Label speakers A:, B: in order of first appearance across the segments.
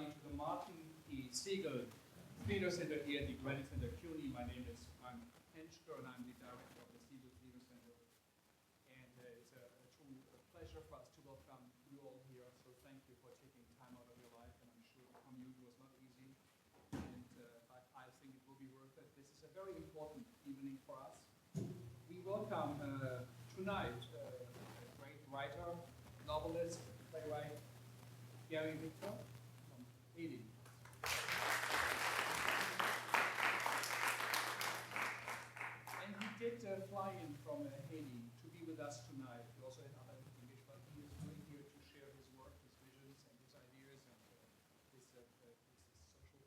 A: everybody to the Martin P. Segal Theater Center here at the Graduate Center CUNY. My name is Frank Henschker, and I'm the director of the Segal Theater Center. And it's a true pleasure for us to welcome you all here. So thank you for taking time out of your life, and I'm sure the commute was not easy. And but I think it will be worth it. This is a very important evening for us. We welcome tonight a great writer, novelist, playwright, Gary Victor from Haiti. And he did fly in from Haiti to be with us tonight. He also had other English, but he is really here to share his work, his visions, and his ideas, and his social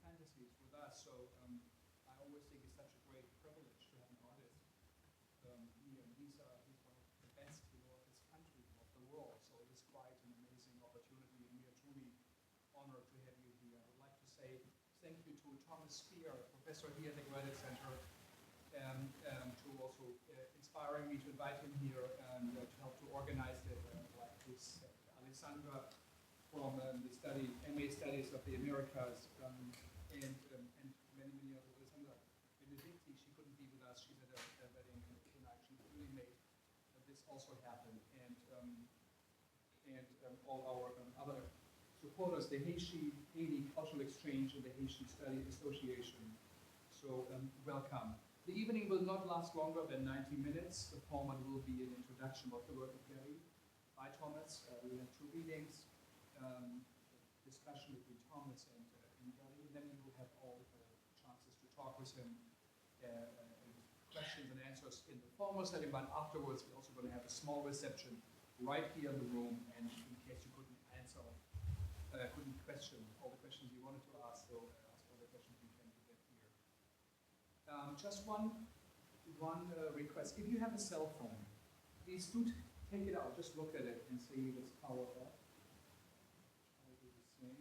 A: fantasies with us. So I always think it's such a great privilege to have an artist here. He's one of the best of his country, of the world. So it is quite an amazing opportunity, and we are truly honored to have you here. I would like to say thank you to Thomas Spear, professor here at the Graduate Center, to also inspiring me to invite him here and to help to organize it, like this Alessandra from the MA Studies of the Americas, and many others. Alessandra Benedicti, she couldn't be with us. She's at a wedding in action. It really made this also happen, and all our other supporters, the Haiti Cultural Exchange and the Haitian Studies Association. So welcome. The evening will not last longer than 90 minutes. The format will be an introduction of the work of Gary by Thomas. We will have two readings, discussion between Thomas and Gary, and then we will have all chances to talk with him, questions and answers in the formal setting, but afterwards we're also going to have a small reception right here in the room, and in case you couldn't answer, couldn't question all the questions you wanted to ask, so ask all the questions you can do that here. Just one request. If you have a cell phone, please do take it out, just look at it and see if it's power off. I'll do the same.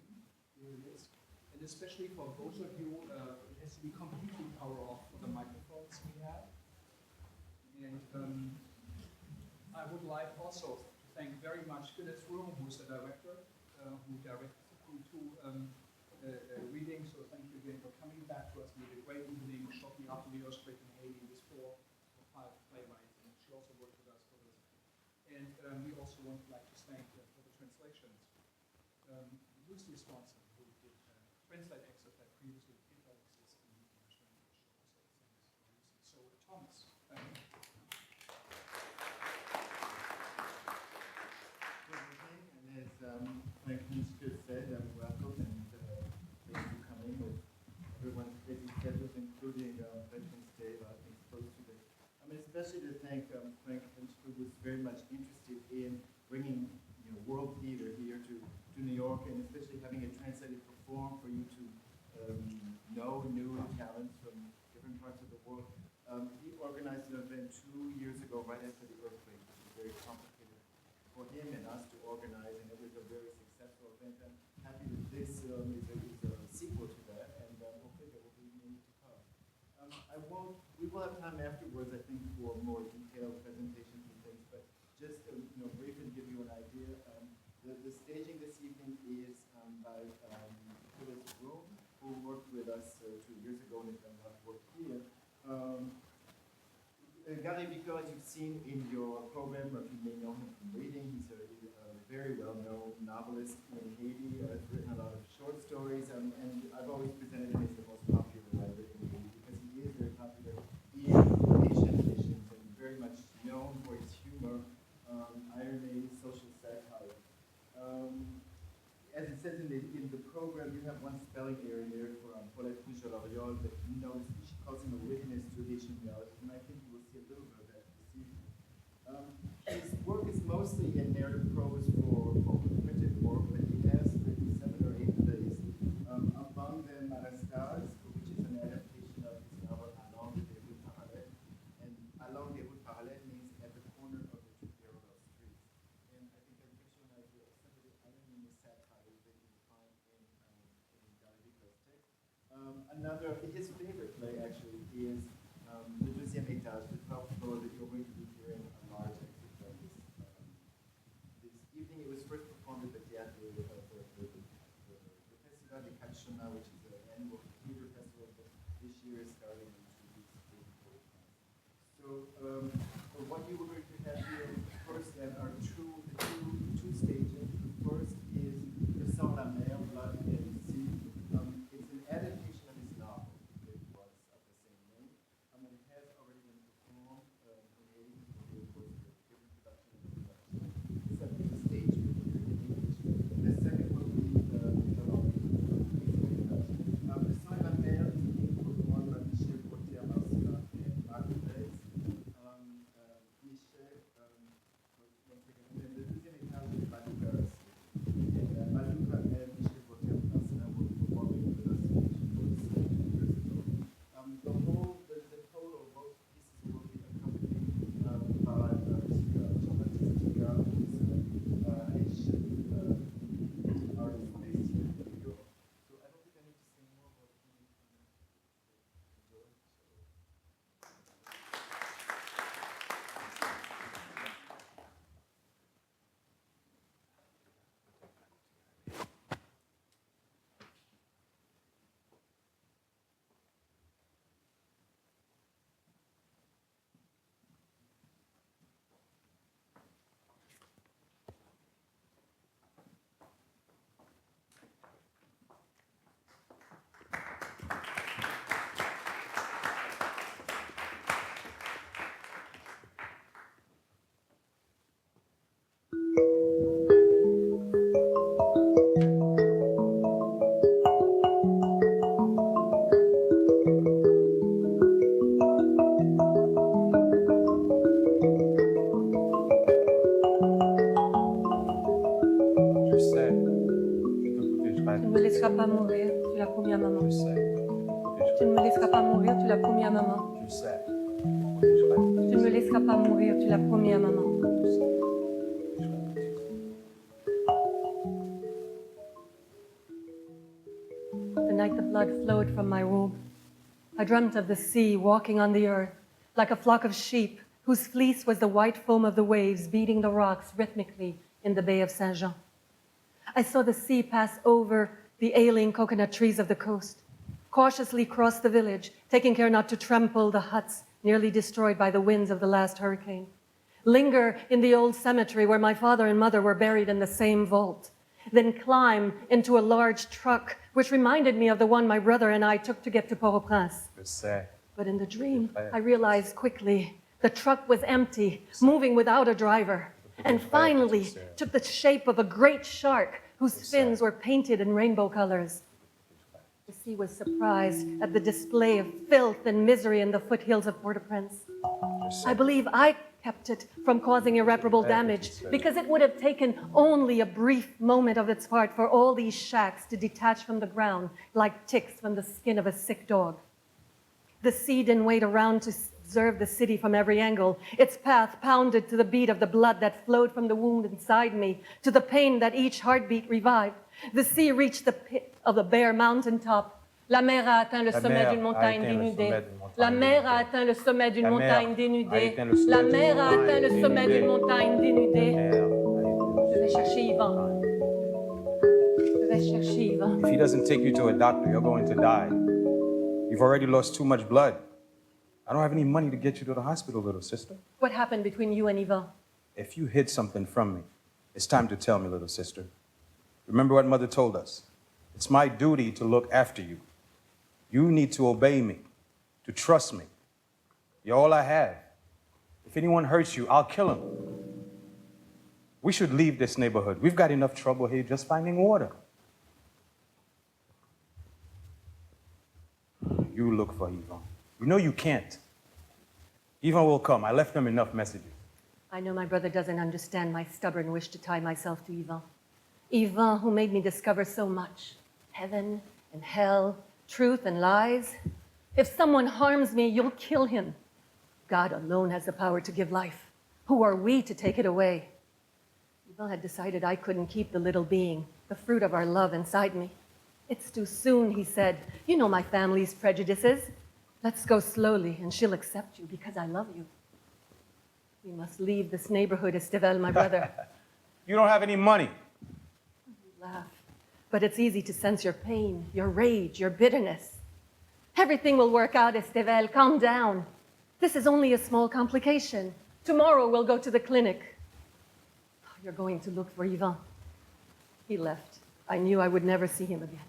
A: Here it is. And especially for those of you, it has to be completely power off for the microphones we have. And I would like also to thank very much Phyllis Room, who's the director, who directed the two readings. So thank you again for coming back to us. We had a great evening shortly after the earthquake in Haiti with 4 or 5 playwrights, and she also worked with us for this. And we also want to like to thank for the translations. Lucy Swanson, who did translate excerpts that previously did not exist in the English language. So Thomas.
B: Good evening, and as Frank Henschker said, welcome, and thank you for coming with everyone's busy schedules, including Veterans Day, a lot of things close to this. Especially to thank Frank Henschker, who was very much interested in bringing world theater here to New York, and especially having it translated for form for you to know new talents from different parts of the world. He organized an event 2 years ago, right after the earthquake, which was very complicated for him and us to organize, and it was a very successful event. I'm happy that this is a sequel to that, and hopefully there will be many to come. We will have time afterwards, I think, for more detailed presentations and things, but just to briefly give you an idea, the staging this evening is by Phyllis Room, who worked with us 2 years ago and has done a lot of work here. Gary Victor, as you've seen in your program, or if you may know him from reading, he's a very well-known novelist in Haiti. Has written a lot of short stories, and I've always presented him as the most popular writer in Haiti because he is very popular in Haitian editions and very much known for his humor, irony, social satire. As it says in the program, you have one spelling error there for Paulette Poujol Oriol, but you notice she calls him a witness to Haitian reality, and I think you will see a little bit of that this evening. His work is mostly in narrative prose for printed work, but he has written 7 or 8 plays. Among them, Anastas, which is an adaptation of his novel Along des Routes Parallèles, and Along des Routes Parallèles means at the corner of the 2 parallel streets. And I think that gives you an idea of some of the irony and the satire that you will find in Gary Victor's text. His favorite play actually is Le Deuxième Étage, the 12th floor, that you're going to be hearing a large excerpt from this evening. It was first performed at the Théâtre, the Festival des National, which is the annual theater festival, but this year is starting in 2 weeks. So what you were going to have here first then are two stages. The first is Le Sang la Mer, Blood and Sea. It's an adaptation of his novel. It was of the same name. And it has already been performed in Haiti. There was a different production and production. It's a big stage in English. The second will be Colombia. Le Sang la Mer is being performed by Michel Portier-Marcelin and Marc Blaise. Michel, one second, and then the deuxième étage is Malouka. And Malouka and Michel Portier-Marcelin were performing with us in Haiti 2 years ago. The total, both pieces will be accompanied by Segal, Jean-Baptiste Segal, who is a Haitian artist based here in New York. So I don't think I need to say more about him. Enjoy.
C: laisseras pas mourir, tu l'as promis à maman. Je sais. Tu ne me laisseras pas mourir, tu l'as promis à maman.
D: Je sais.
C: Tu ne me laisseras pas mourir, tu l'as promis à maman. The night the blood flowed from my womb, I dreamt of the sea walking on the earth, like a flock of sheep, whose fleece was the white foam of the waves beating the rocks rhythmically in the Bay of Saint-Jean. I saw the sea pass over the ailing coconut trees of the coast, cautiously cross the village, taking care not to trample the huts nearly destroyed by the winds of the last hurricane, linger in the old cemetery where my father and mother were buried in the same vault, then climb into a large truck, which reminded me of the one my brother and I took to get to Port-au-Prince. But in the dream, I realized quickly the truck was empty, moving without a driver, and finally took the shape of a great shark whose fins were painted in rainbow colors. The sea was surprised at the display of filth and misery in the foothills of Port-au-Prince. I believe I kept it from causing irreparable damage because it would have taken only a brief moment of its part for all these shacks to detach from the ground like ticks from the skin of a sick dog. The sea didn't wait around to observe the city from every angle. Its path pounded to the beat of the blood that flowed from the wound inside me, to the pain that each heartbeat revived. The sea reached the pit of the bare mountaintop. La mer a atteint le sommet d'une montagne dénudée. La mer a atteint le sommet d'une montagne dénudée. La mer a atteint le sommet d'une montagne dénudée. Je vais chercher Yvan. Je vais chercher Yvan.
D: If he doesn't take you to a doctor, you're going to die. You've already lost too much blood. I don't have any money to get you to the hospital, little sister.
C: What happened between you and Yvan?
D: If you hid something from me, it's time to tell me, little sister. Remember what Mother told us. It's my duty to look after you. You need to obey me, to trust me. You're all I have. If anyone hurts you, I'll kill him. We should leave this neighborhood. We've got enough trouble here just finding water. You look for Yvan. You know you can't. Yvan will come. I left him enough messages.
C: I know my brother doesn't understand my stubborn wish to tie myself to Yvan. Yvan, who made me discover so much. Heaven and hell, truth and lies. If someone harms me, you'll kill him. God alone has the power to give life. Who are we to take it away? Yvan had decided I couldn't keep the little being, the fruit of our love inside me. It's too soon, he said. You know my family's prejudices. Let's go slowly, and she'll accept you because I love you. We must leave this neighborhood, Estevel, my brother.
D: You don't have any money.
C: You laugh. but it's easy to sense your pain, your rage, your bitterness. Everything will work out, Estevel. Calm down. This is only a small complication. Tomorrow we'll go to the clinic. Oh, you're going to look for Yvan. He left. I knew I would never see him again.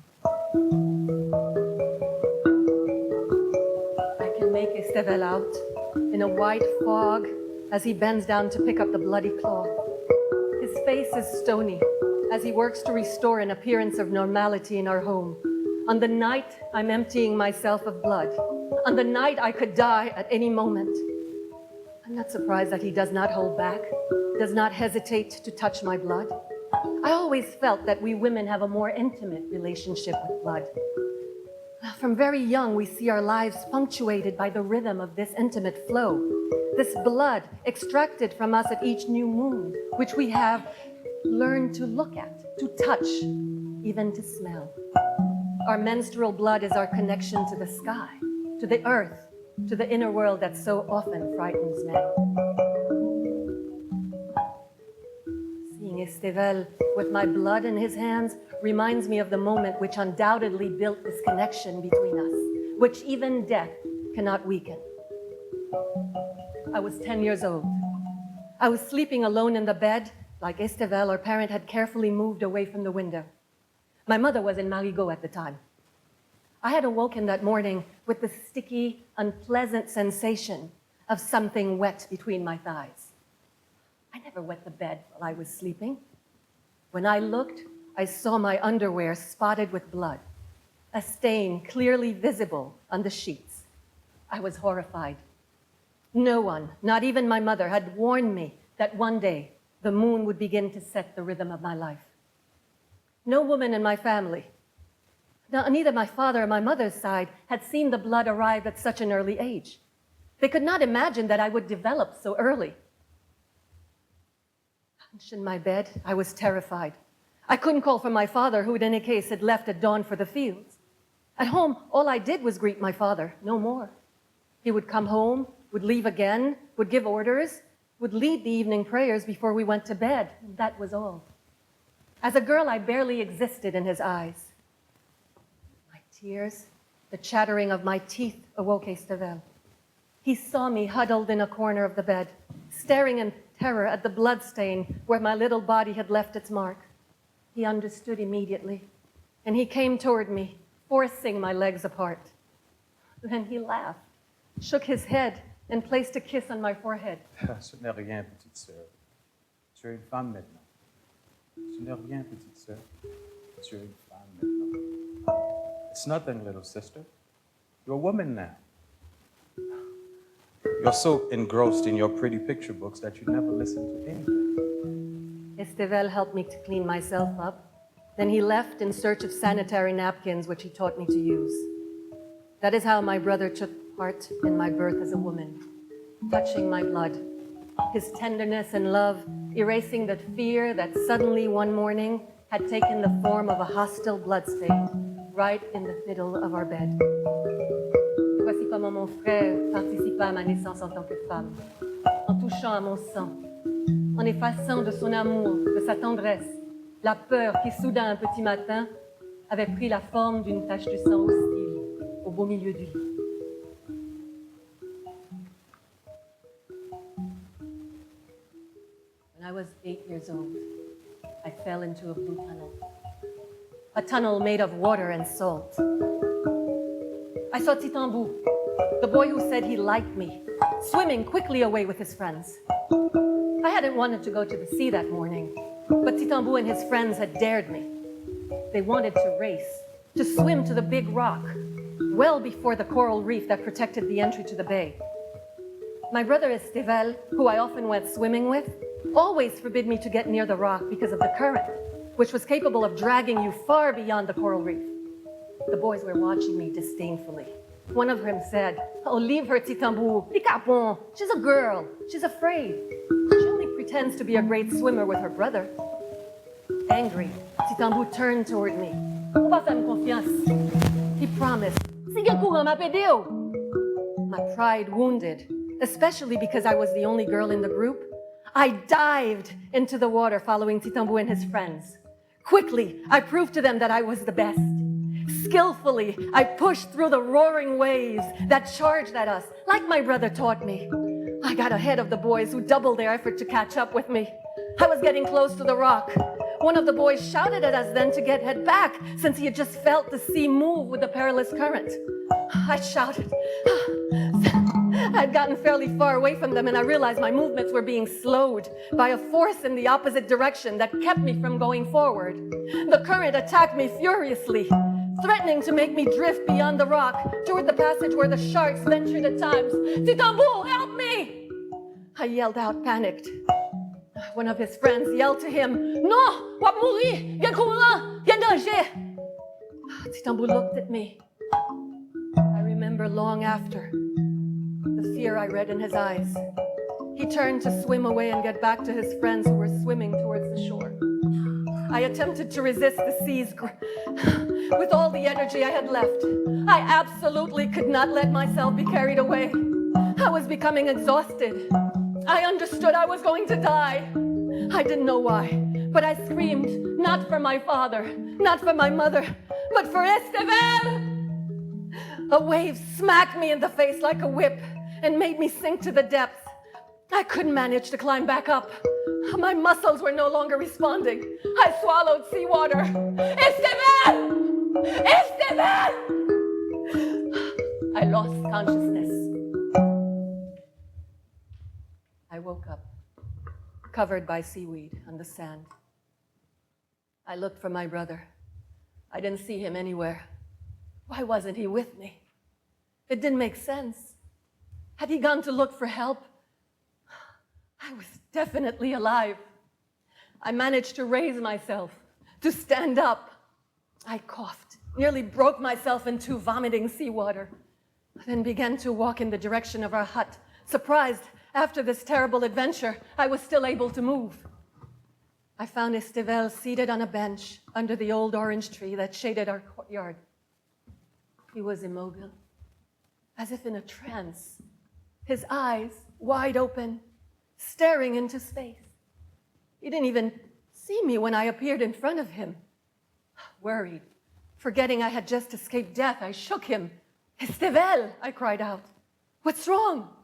C: I can make Estevel out in a white fog as he bends down to pick up the bloody cloth. His face is stony as he works to restore an appearance of normality in our home. On the night I'm emptying myself of blood, on the night I could die at any moment. I'm not surprised that he does not hold back, does not hesitate to touch my blood. I always felt that we women have a more intimate relationship with blood. From very young, we see our lives punctuated by the rhythm of this intimate flow, this blood extracted from us at each new moon, which we have learned to look at, to touch, even to smell. Our menstrual blood is our connection to the sky, to the earth, to the inner world that so often frightens men. Seeing Estevel with my blood in his hands reminds me of the moment which undoubtedly built this connection between us, which even death cannot weaken. I was 10 years old. I was sleeping alone in the bed, like Estevel, our parent had carefully moved away from the window. My mother was in Marigot at the time. I had awoken that morning with the sticky, unpleasant sensation of something wet between my thighs. I never wet the bed while I was sleeping. When I looked, I saw my underwear spotted with blood, a stain clearly visible on the sheets. I was horrified. No one, not even my mother, had warned me that one day the moon would begin to set the rhythm of my life. No woman in my family, neither my father or my mother's side, had seen the blood arrive at such an early age. They could not imagine that I would develop so early. Hunched in my bed, I was terrified. I couldn't call for my father, who in any case had left at dawn for the fields. At home, all I did was greet my father, no more. He would come home, would leave again, would give orders, would lead the evening prayers before we went to bed, and that was all. As a girl, I barely existed in his eyes. My tears, the chattering of my teeth awoke Estevel. He saw me huddled in a corner of the bed, staring in terror at the bloodstain where my little body had left its mark. He understood immediately, and he came toward me, forcing my legs apart. Then he laughed, shook his head, and placed a kiss on my forehead.
D: Ce n'est rien, petite sœur. Tu es une femme maintenant. Ce n'est rien, petite sœur. Tu es une femme maintenant. It's nothing, little sister. You're a woman now. You're so engrossed in your pretty picture books that you never listen to anything.
C: Estevel helped me to clean myself up. Then he left in search of sanitary napkins, which he taught me to use. That is how my brother took part in my birth as a woman, touching my blood, his tenderness and love erasing the fear that suddenly one morning had taken the form of a hostile bloodstain right in the middle of our bed. Voici comment mon frère participa à ma naissance en tant que femme, en touchant à mon sang, en effaçant de son amour, de sa tendresse, la peur qui soudain un petit matin avait pris la forme d'une tache de sang hostile au beau milieu du lit. When I was 8 years old, I fell into a blue tunnel. A tunnel made of water and salt. I saw Titambou, the boy who said he liked me, swimming quickly away with his friends. I hadn't wanted to go to the sea that morning, but Titambou and his friends had dared me. They wanted to race, to swim to the big rock, well before the coral reef that protected the entry to the bay. My brother Estevel, who I often went swimming with, always forbid me to get near the rock because of the current, which was capable of dragging you far beyond the coral reef. The boys were watching me disdainfully. One of them said, "Oh, leave her, Titambou. Icapon. She's a girl. She's afraid. She only pretends to be a great swimmer with her brother." Angry, Titambou turned toward me. "On va faire confiance." He promised. "Siga courant, ma pedeo." My pride wounded, especially because I was the only girl in the group, I dived into the water following Titambou and his friends. Quickly, I proved to them that I was the best. Skillfully, I pushed through the roaring waves that charged at us, like my brother taught me. I got ahead of the boys who doubled their effort to catch up with me. I was getting close to the rock. One of the boys shouted at us then to head back, since he had just felt the sea move with the perilous current. I shouted. I'd gotten fairly far away from them, and I realized my movements were being slowed by a force in the opposite direction that kept me from going forward. The current attacked me furiously, threatening to make me drift beyond the rock toward the passage where the sharks ventured at times. Titambu, help me! I yelled out, panicked. One of his friends yelled to him, "No, wap mouri, y'a courant, y'a danger." Titambu looked at me. I remember long after the fear I read in his eyes. He turned to swim away and get back to his friends who were swimming towards the shore. I attempted to resist the sea's with all the energy I had left. I absolutely could not let myself be carried away. I was becoming exhausted. I understood I was going to die. I didn't know why, but I screamed, not for my father, not for my mother, but for Esteval! A wave smacked me in the face like a whip and made me sink to the depths. I couldn't manage to climb back up. My muscles were no longer responding. I swallowed seawater. Esteval! Esteval! I lost consciousness. I woke up, covered by seaweed on the sand. I looked for my brother. I didn't see him anywhere. Why wasn't he with me? It didn't make sense. Had he gone to look for help? I was definitely alive. I managed to raise myself, to stand up. I coughed, nearly broke myself in two, vomiting seawater, then began to walk in the direction of our hut, surprised. After this terrible adventure, I was still able to move. I found Esteval seated on a bench under the old orange tree that shaded our courtyard. He was immobile, as if in a trance, his eyes wide open, staring into space. He didn't even see me when I appeared in front of him. Worried, forgetting I had just escaped death, I shook him. "Esteval," I cried out. "What's wrong?"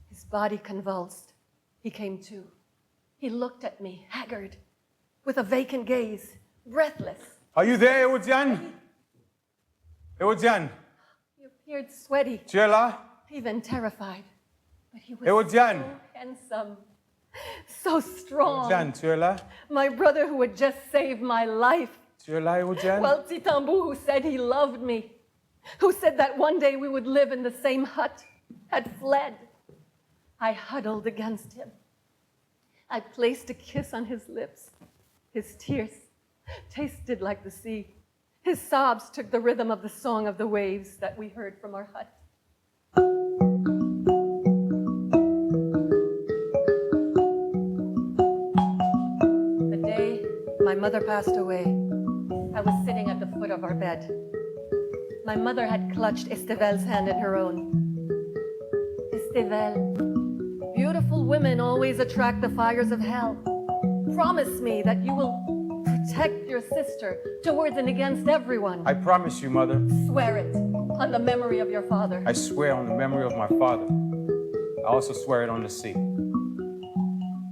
C: His body convulsed. He came to. He looked at me, haggard, with a vacant gaze, breathless.
D: Are you there, Ewodian? Ewodian?
C: He appeared sweaty,
D: Tu es là?
C: even terrified. But he was
D: Ewodian?
C: so handsome, so strong.
D: Ewodian, tu es là?
C: My brother who had just saved my life.
D: Tu es là, Ewodian?
C: Well, Titambu, who said he loved me, who said that one day we would live in the same hut, had fled. I huddled against him. I placed a kiss on his lips. His tears tasted like the sea. His sobs took the rhythm of the song of the waves that we heard from our hut. The day my mother passed away, I was sitting at the foot of our bed. My mother had clutched Esteval's hand in her own. Esteval, beautiful women always attract the fires of hell. Promise me that you will protect your sister towards and against everyone.
D: I promise you, Mother.
C: Swear it on the memory of your father.
D: I swear on the memory of my father. I also swear it on the sea.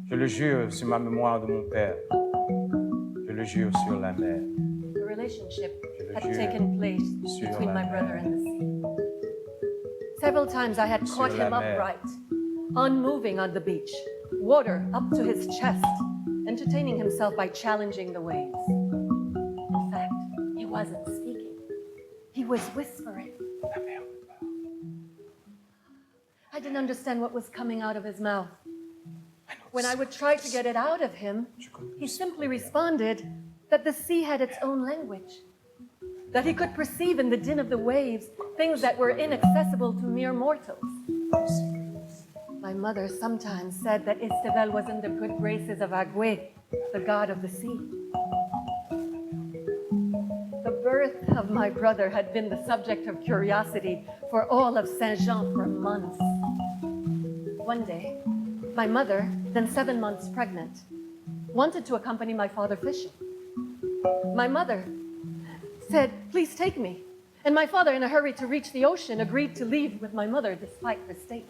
D: Je le jure sur ma mémoire de mon père. Je le jure sur la mer.
C: The relationship had taken place between my brother and the sea. Several times I had caught him upright, unmoving on the beach, water up to his chest, entertaining himself by challenging the waves. In fact, he wasn't speaking. He was whispering. I didn't understand what was coming out of his mouth. When I would try to get it out of him, he simply responded that the sea had its own language, that he could perceive in the din of the waves things that were inaccessible to mere mortals. My mother sometimes said that Esteval was in the good graces of Agwe, the god of the sea. The birth of my brother had been the subject of curiosity for all of Saint-Jean for months. One day, my mother, then 7 months pregnant, wanted to accompany my father fishing. My mother said, please take me. And my father, in a hurry to reach the ocean, agreed to leave with my mother despite her state.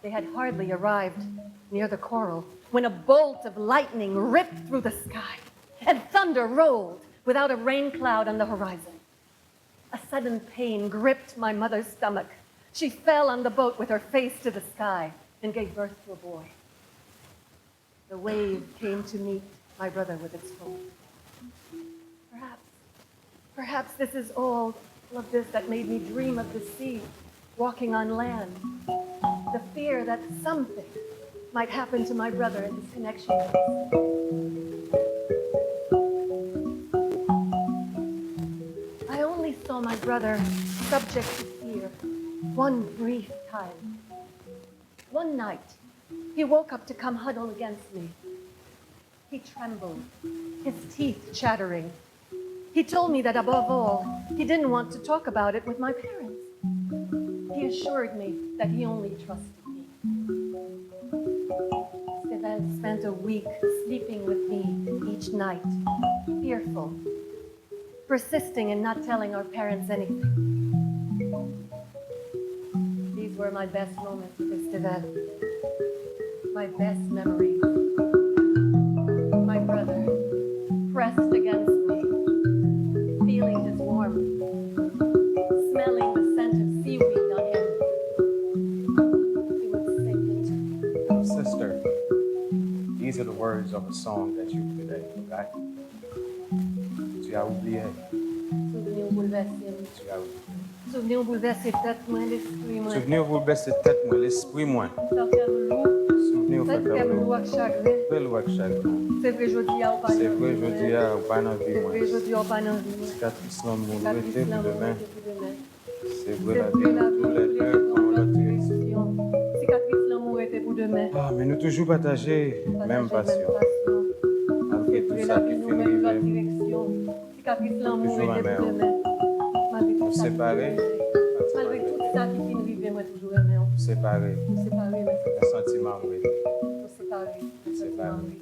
C: They had hardly arrived near the coral when a bolt of lightning ripped through the sky and thunder rolled without a rain cloud on the horizon. A sudden pain gripped my mother's stomach. She fell on the boat with her face to the sky and gave birth to a boy. The wave came to meet my brother with its foam. Perhaps this is all of this that made me dream of the sea, walking on land. The fear that something might happen to my brother and his connection with us. I only saw my brother subject to fear one brief time. One night, he woke up to come huddle against me. He trembled, his teeth chattering. He told me that above all, he didn't want to talk about it with my parents. He assured me that he only trusted me. Segal spent a week sleeping with me each night, fearful, persisting in not telling our parents anything. These were my best moments with Segal, my best memories. My brother, pressed against me, feeling his warmth, smelling the scent of seaweed on him. He would sink into me.
D: Sister, these are the words of a song that you today, okay? Tu as oublié.
C: Souvenir bouleversé.
D: Tu as oublié.
C: Souvenir bouleversé tête moi, l'esprit moi.
D: Souvenir vous baisser tête moi, l'esprit moi. Souvenir fait comme l'eau. Fait l'eau avec chagrin.
C: C'est vrai, je dis à ou pas.
D: C'est vrai, je dis à ou pas dans la vie
C: C'est
D: moi.
C: vrai, je dis à ou pas dans la vie moi.
D: Cicatrice l'amour, l'été pour demain. C'est
C: C'est
D: vrai, la
C: vrai,
D: vie,
C: la vie,
D: tous les
C: tous
D: deux,
C: les
D: comme
C: jours,
D: l'autre
C: la
D: direction.
C: direction. Cicatrice, l'amour était pour demain.
D: Ah, mais nous toujours partager même passion. Malgré tout ça qui finit arriver.
C: Cicatrice, l'amour
D: Toujours
C: était
D: la
C: pour
D: même.
C: demain. Malgré tout
D: Nous
C: ça qui
D: séparer,
C: finit- Malgré tout ça qui finit arriver, moi toujours aimé.
D: séparer,
C: Nous séparer, mais
D: un sentiment oui.
C: nous séparer. Nous
D: Séparer.
C: séparer.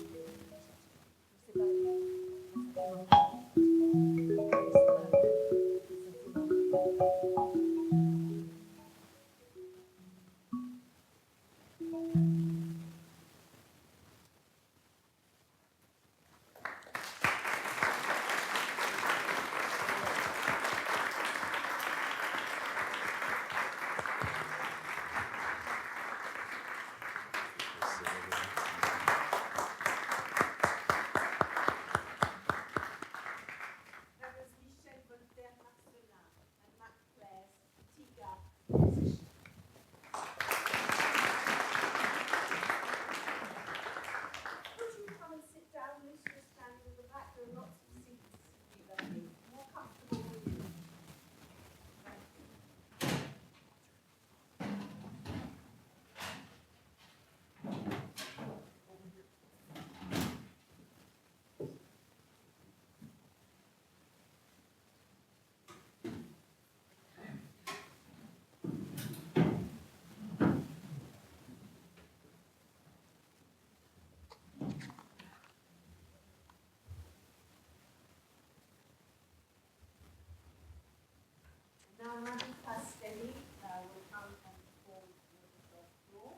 E: Now, Madame Pastelli will come and perform with the first floor,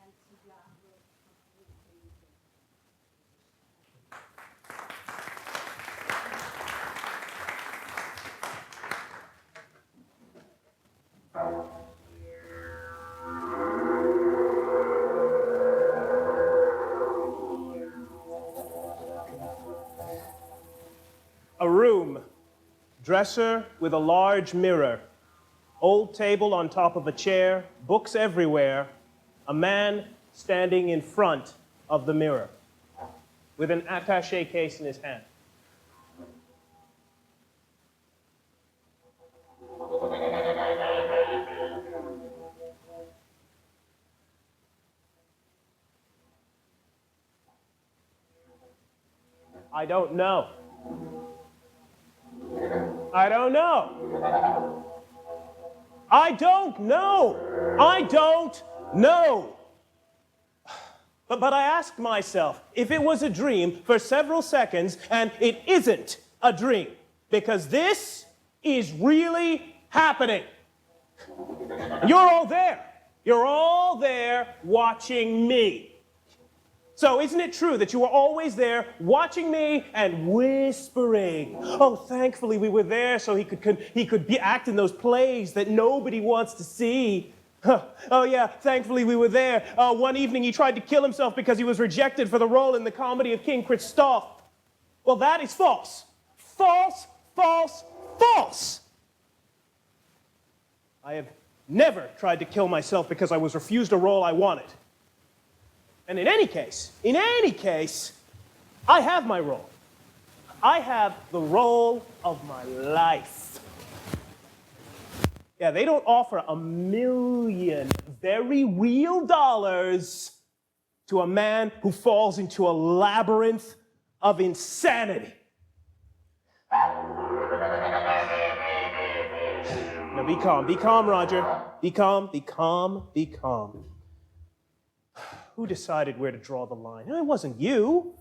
E: and Segal will continue playing the
F: A room, dresser with a large mirror, old table on top of a chair, books everywhere, a man standing in front of the mirror with an attaché case in his hand. I don't know. I don't know. I don't know. I don't know. But I asked myself if it was a dream for several seconds, and it isn't a dream, because this is really happening. You're all there. You're all there watching me. So isn't it true that you were always there watching me and whispering? Oh, thankfully we were there so he could act in those plays that nobody wants to see. Oh yeah, thankfully we were there. One evening he tried to kill himself because he was rejected for the role in the comedy of King Christophe. Well, that is false. False, false, false. I have never tried to kill myself because I was refused a role I wanted. And in any case, I have my role. I have the role of my life. Yeah, they don't offer $1 million very real dollars to a man who falls into a labyrinth of insanity. Now be calm, Roger. Be calm. Who decided where to draw the line? No, it wasn't you.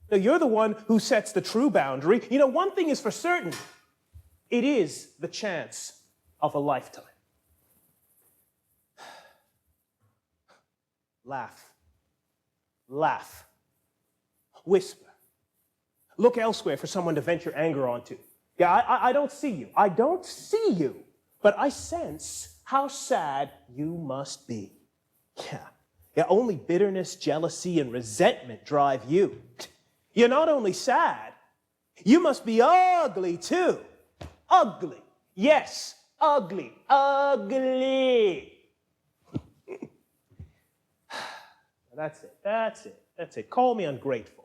F: No, you're the one who sets the true boundary. You know, one thing is for certain. It is the chance of a lifetime. Laugh. Laugh. Whisper. Look elsewhere for someone to vent your anger onto. Yeah, I don't see you. I don't see you. But I sense how sad you must be. Yeah, only bitterness, jealousy, and resentment drive you. You're not only sad, you must be ugly, too. Ugly. Yes, ugly. Ugly. That's it. Call me ungrateful.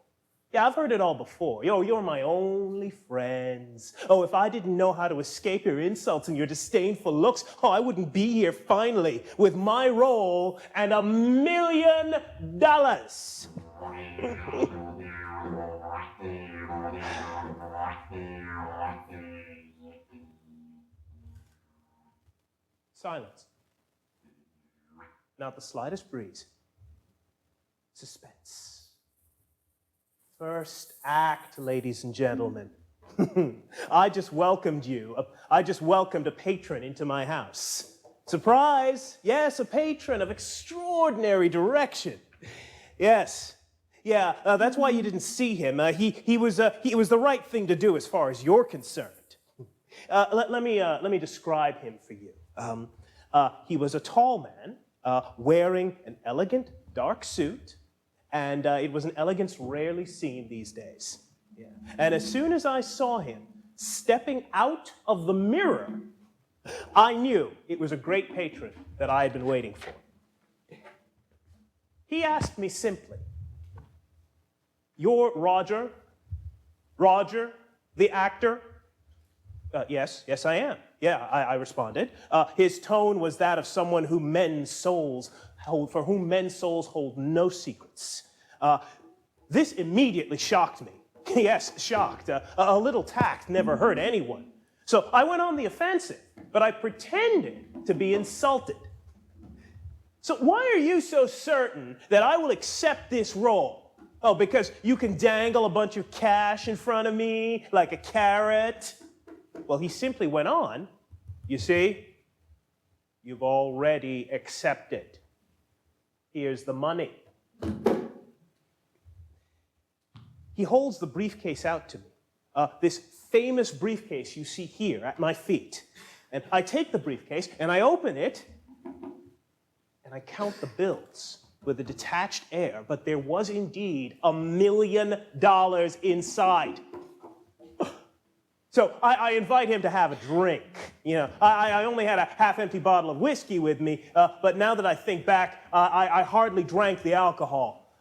F: Yeah, I've heard it all before. You're my only friends. Oh, if I didn't know how to escape your insults and your disdainful looks, I wouldn't be here finally with my role and $1 million. Silence. Not the slightest breeze. Suspense. First act, ladies and gentlemen. I just welcomed you. I just welcomed a patron into my house. Surprise! Yes, a patron of extraordinary direction. Yes. Yeah, that's why you didn't see him. He was the right thing to do as far as you're concerned. Let me describe him for you. He was a tall man wearing an elegant dark suit. And it was an elegance rarely seen these days. Yeah. And as soon as I saw him stepping out of the mirror, I knew it was a great patron that I had been waiting for. He asked me simply, "You're Roger? Roger, the actor?" Yes, I am. Yeah, I responded. His tone was that of someone for whom men's souls hold no secrets. This immediately shocked me. Yes, shocked. A little tact never hurt anyone. So I went on the offensive, but I pretended to be insulted. So why are you so certain that I will accept this role? Oh, because you can dangle a bunch of cash in front of me like a carrot? Well, he simply went on, "You see, you've already accepted. Here's the money." He holds the briefcase out to me, this famous briefcase you see here at my feet. And I take the briefcase, and I open it, and I count the bills with a detached air, but there was indeed $1 million inside. So I invite him to have a drink. You know, I only had a half-empty bottle of whiskey with me, but now that I think back, I hardly drank the alcohol.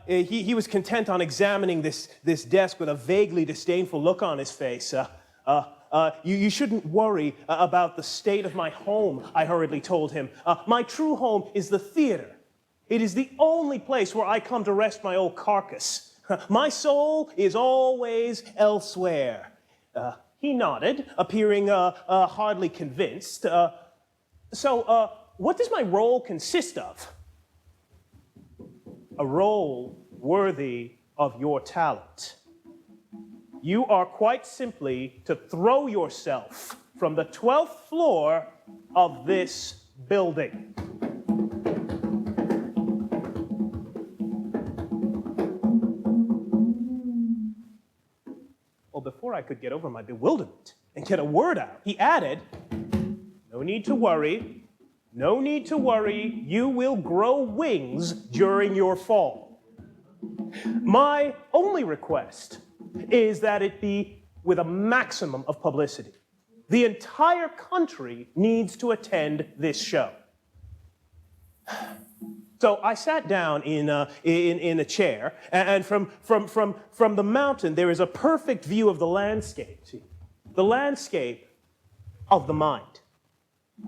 F: He was content on examining this desk with a vaguely disdainful look on his face. You shouldn't worry about the state of my home, I hurriedly told him. My true home is the theater. It is the only place where I come to rest my old carcass. My soul is always elsewhere. He nodded, appearing hardly convinced. So what does my role consist of? a role worthy of your talent. You are quite simply to throw yourself from the 12th floor of this building. Well, before I could get over my bewilderment and get a word out, he added, "No need to worry. No need to worry. You will grow wings during your fall. My only request is that it be with a maximum of publicity. The entire country needs to attend this show." So I sat down in a chair, and from the mountain, there is a perfect view of the landscape. See? The landscape of the mind.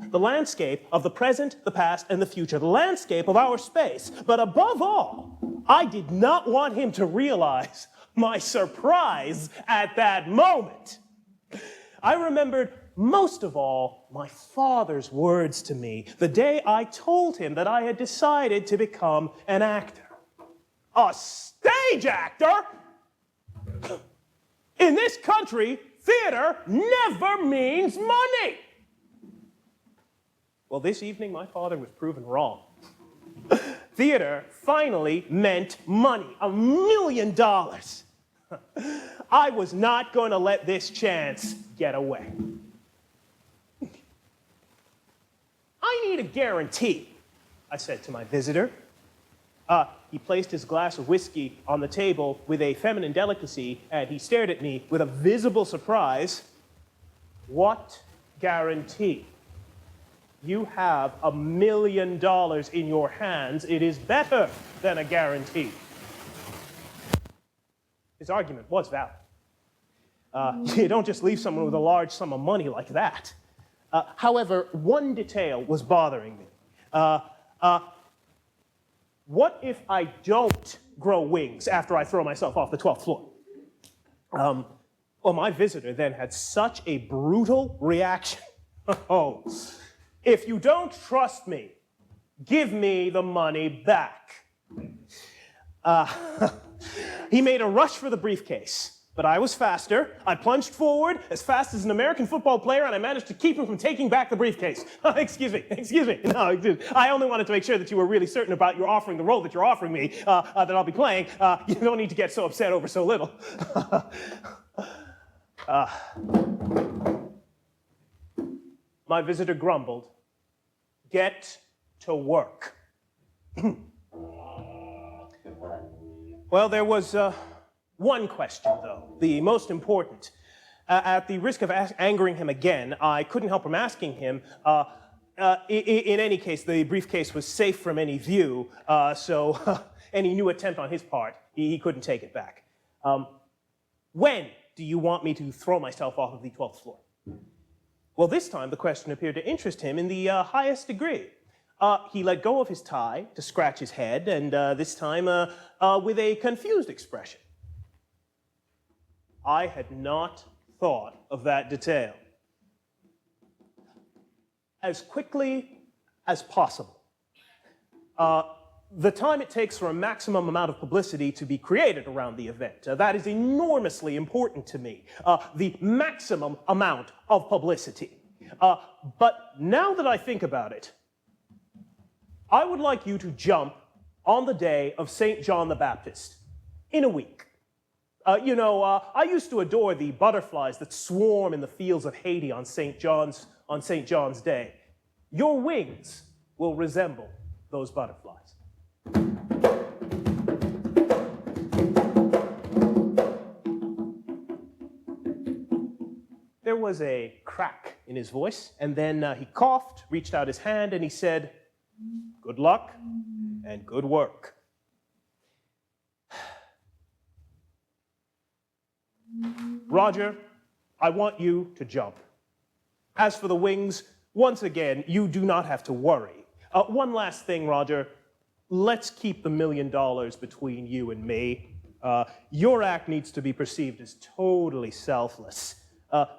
F: The landscape of the present, the past, and the future. The landscape of our space. But above all, I did not want him to realize my surprise at that moment. I remembered most of all my father's words to me the day I told him that I had decided to become an actor. A stage actor? In this country, theater never means money. Well, this evening my father was proven wrong. Theater finally meant money, $1 million. I was not going to let this chance get away. "I need a guarantee," I said to my visitor. He placed his glass of whiskey on the table with a feminine delicacy, and he stared at me with a visible surprise. "What guarantee? You have $1 million in your hands. It is better than a guarantee." His argument was valid. You don't just leave someone with a large sum of money like that. However, one detail was bothering me. What if I don't grow wings after I throw myself off the 12th floor? Well, my visitor then had such a brutal reaction. "Oh, if you don't trust me, give me the money back." He made a rush for the briefcase, but I was faster. I plunged forward as fast as an American football player, and I managed to keep him from taking back the briefcase. Excuse me. No, I only wanted to make sure that you were really certain about your offering the role that you're offering me, that I'll be playing. You don't need to get so upset over so little. My visitor grumbled. "Get to work." Well, there was one question, though, the most important. At the risk of angering him again, I couldn't help from asking him, in any case, the briefcase was safe from any view, so any new attempt on his part, he couldn't take it back. "When do you want me to throw myself off of the 12th floor?" Well, this time the question appeared to interest him in the highest degree. He let go of his tie to scratch his head, and this time with a confused expression. I had not thought of that detail. "As quickly as possible." The time it takes for a maximum amount of publicity to be created around the event. That is enormously important to me. The maximum amount of publicity. But now that I think about it, I would like you to jump on the day of St. John the Baptist in a week. I used to adore the butterflies that swarm in the fields of Haiti on St. John's Day. Your wings will resemble those butterflies. There was a crack in his voice, and then he coughed, reached out his hand, and he said, "Good luck and good work." "Roger, I want you to jump. As for the wings, once again, you do not have to worry. One last thing, Roger. Let's keep the $1 million between you and me. Your act needs to be perceived as totally selfless.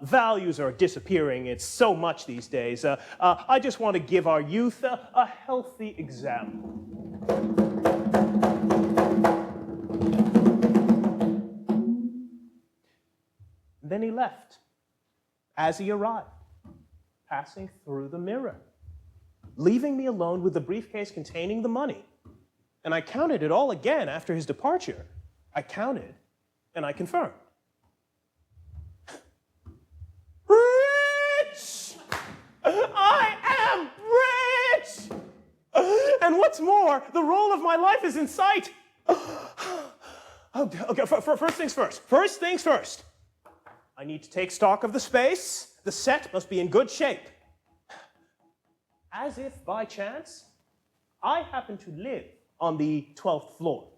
F: Values are disappearing. It's so much these days. I just want to give our youth a healthy example." then he left. As he arrived, passing through the mirror, leaving me alone with the briefcase containing the money. And I counted it all again after his departure. I counted and I confirmed. Rich! I am rich! And what's more, the role of my life is in sight. Okay, first things first. First things first. I need to take stock of the space. The set must be in good shape. As if by chance, I happen to live on the 12th floor.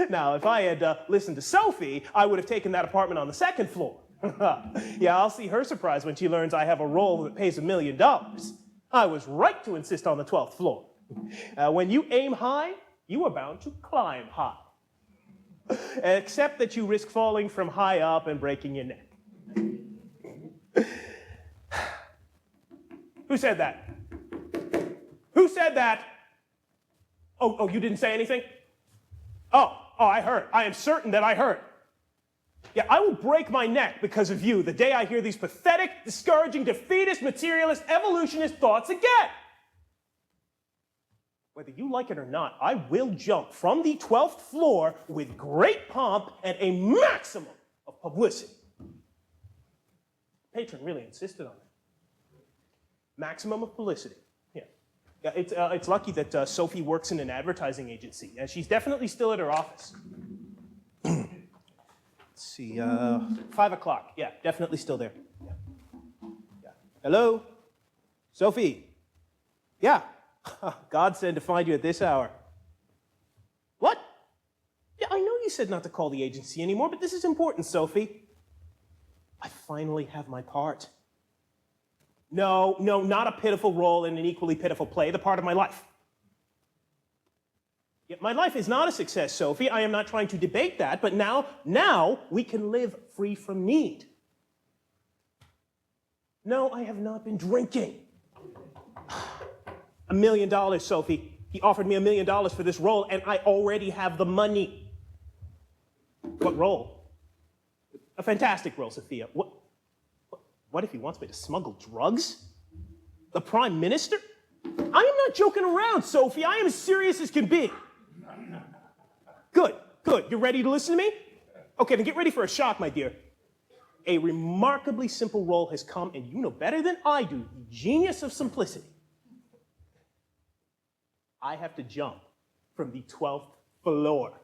F: Now, if I had listened to Sophie, I would have taken that apartment on the 2nd floor. Yeah, I'll see her surprise when she learns I have a role that pays $1 million. I was right to insist on the 12th floor. When you aim high, you are bound to climb high. Except that you risk falling from high up and breaking your neck. Who said that? Who said that? Oh, you didn't say anything? Oh, I heard. I am certain that I heard. Yeah, I will break my neck because of you the day I hear these pathetic, discouraging, defeatist, materialist, evolutionist thoughts again. Whether you like it or not, I will jump from the 12th floor with great pomp and a maximum of publicity. Patron really insisted on that. Maximum of publicity. Yeah, it's lucky that Sophie works in an advertising agency. She's definitely still at her office. Let's see, 5 o'clock. Yeah, definitely still there. Yeah. Hello? Sophie? Yeah. God said to find you at this hour. What? Yeah, I know you said not to call the agency anymore, but this is important, Sophie. I finally have my part. No, not a pitiful role in an equally pitiful play, the part of my life. Yet my life is not a success, Sophie. I am not trying to debate that, but now we can live free from need. No, I have not been drinking. $1 million, Sophie. He offered me $1 million for this role, and I already have the money. What role? A fantastic role, Sophia. What if he wants me to smuggle drugs? The Prime Minister? I am not joking around, Sophie. I am as serious as can be. Good. You're ready to listen to me? Okay, then get ready for a shock, my dear. A remarkably simple role has come, and you know better than I do the genius of simplicity. I have to jump from the 12th floor.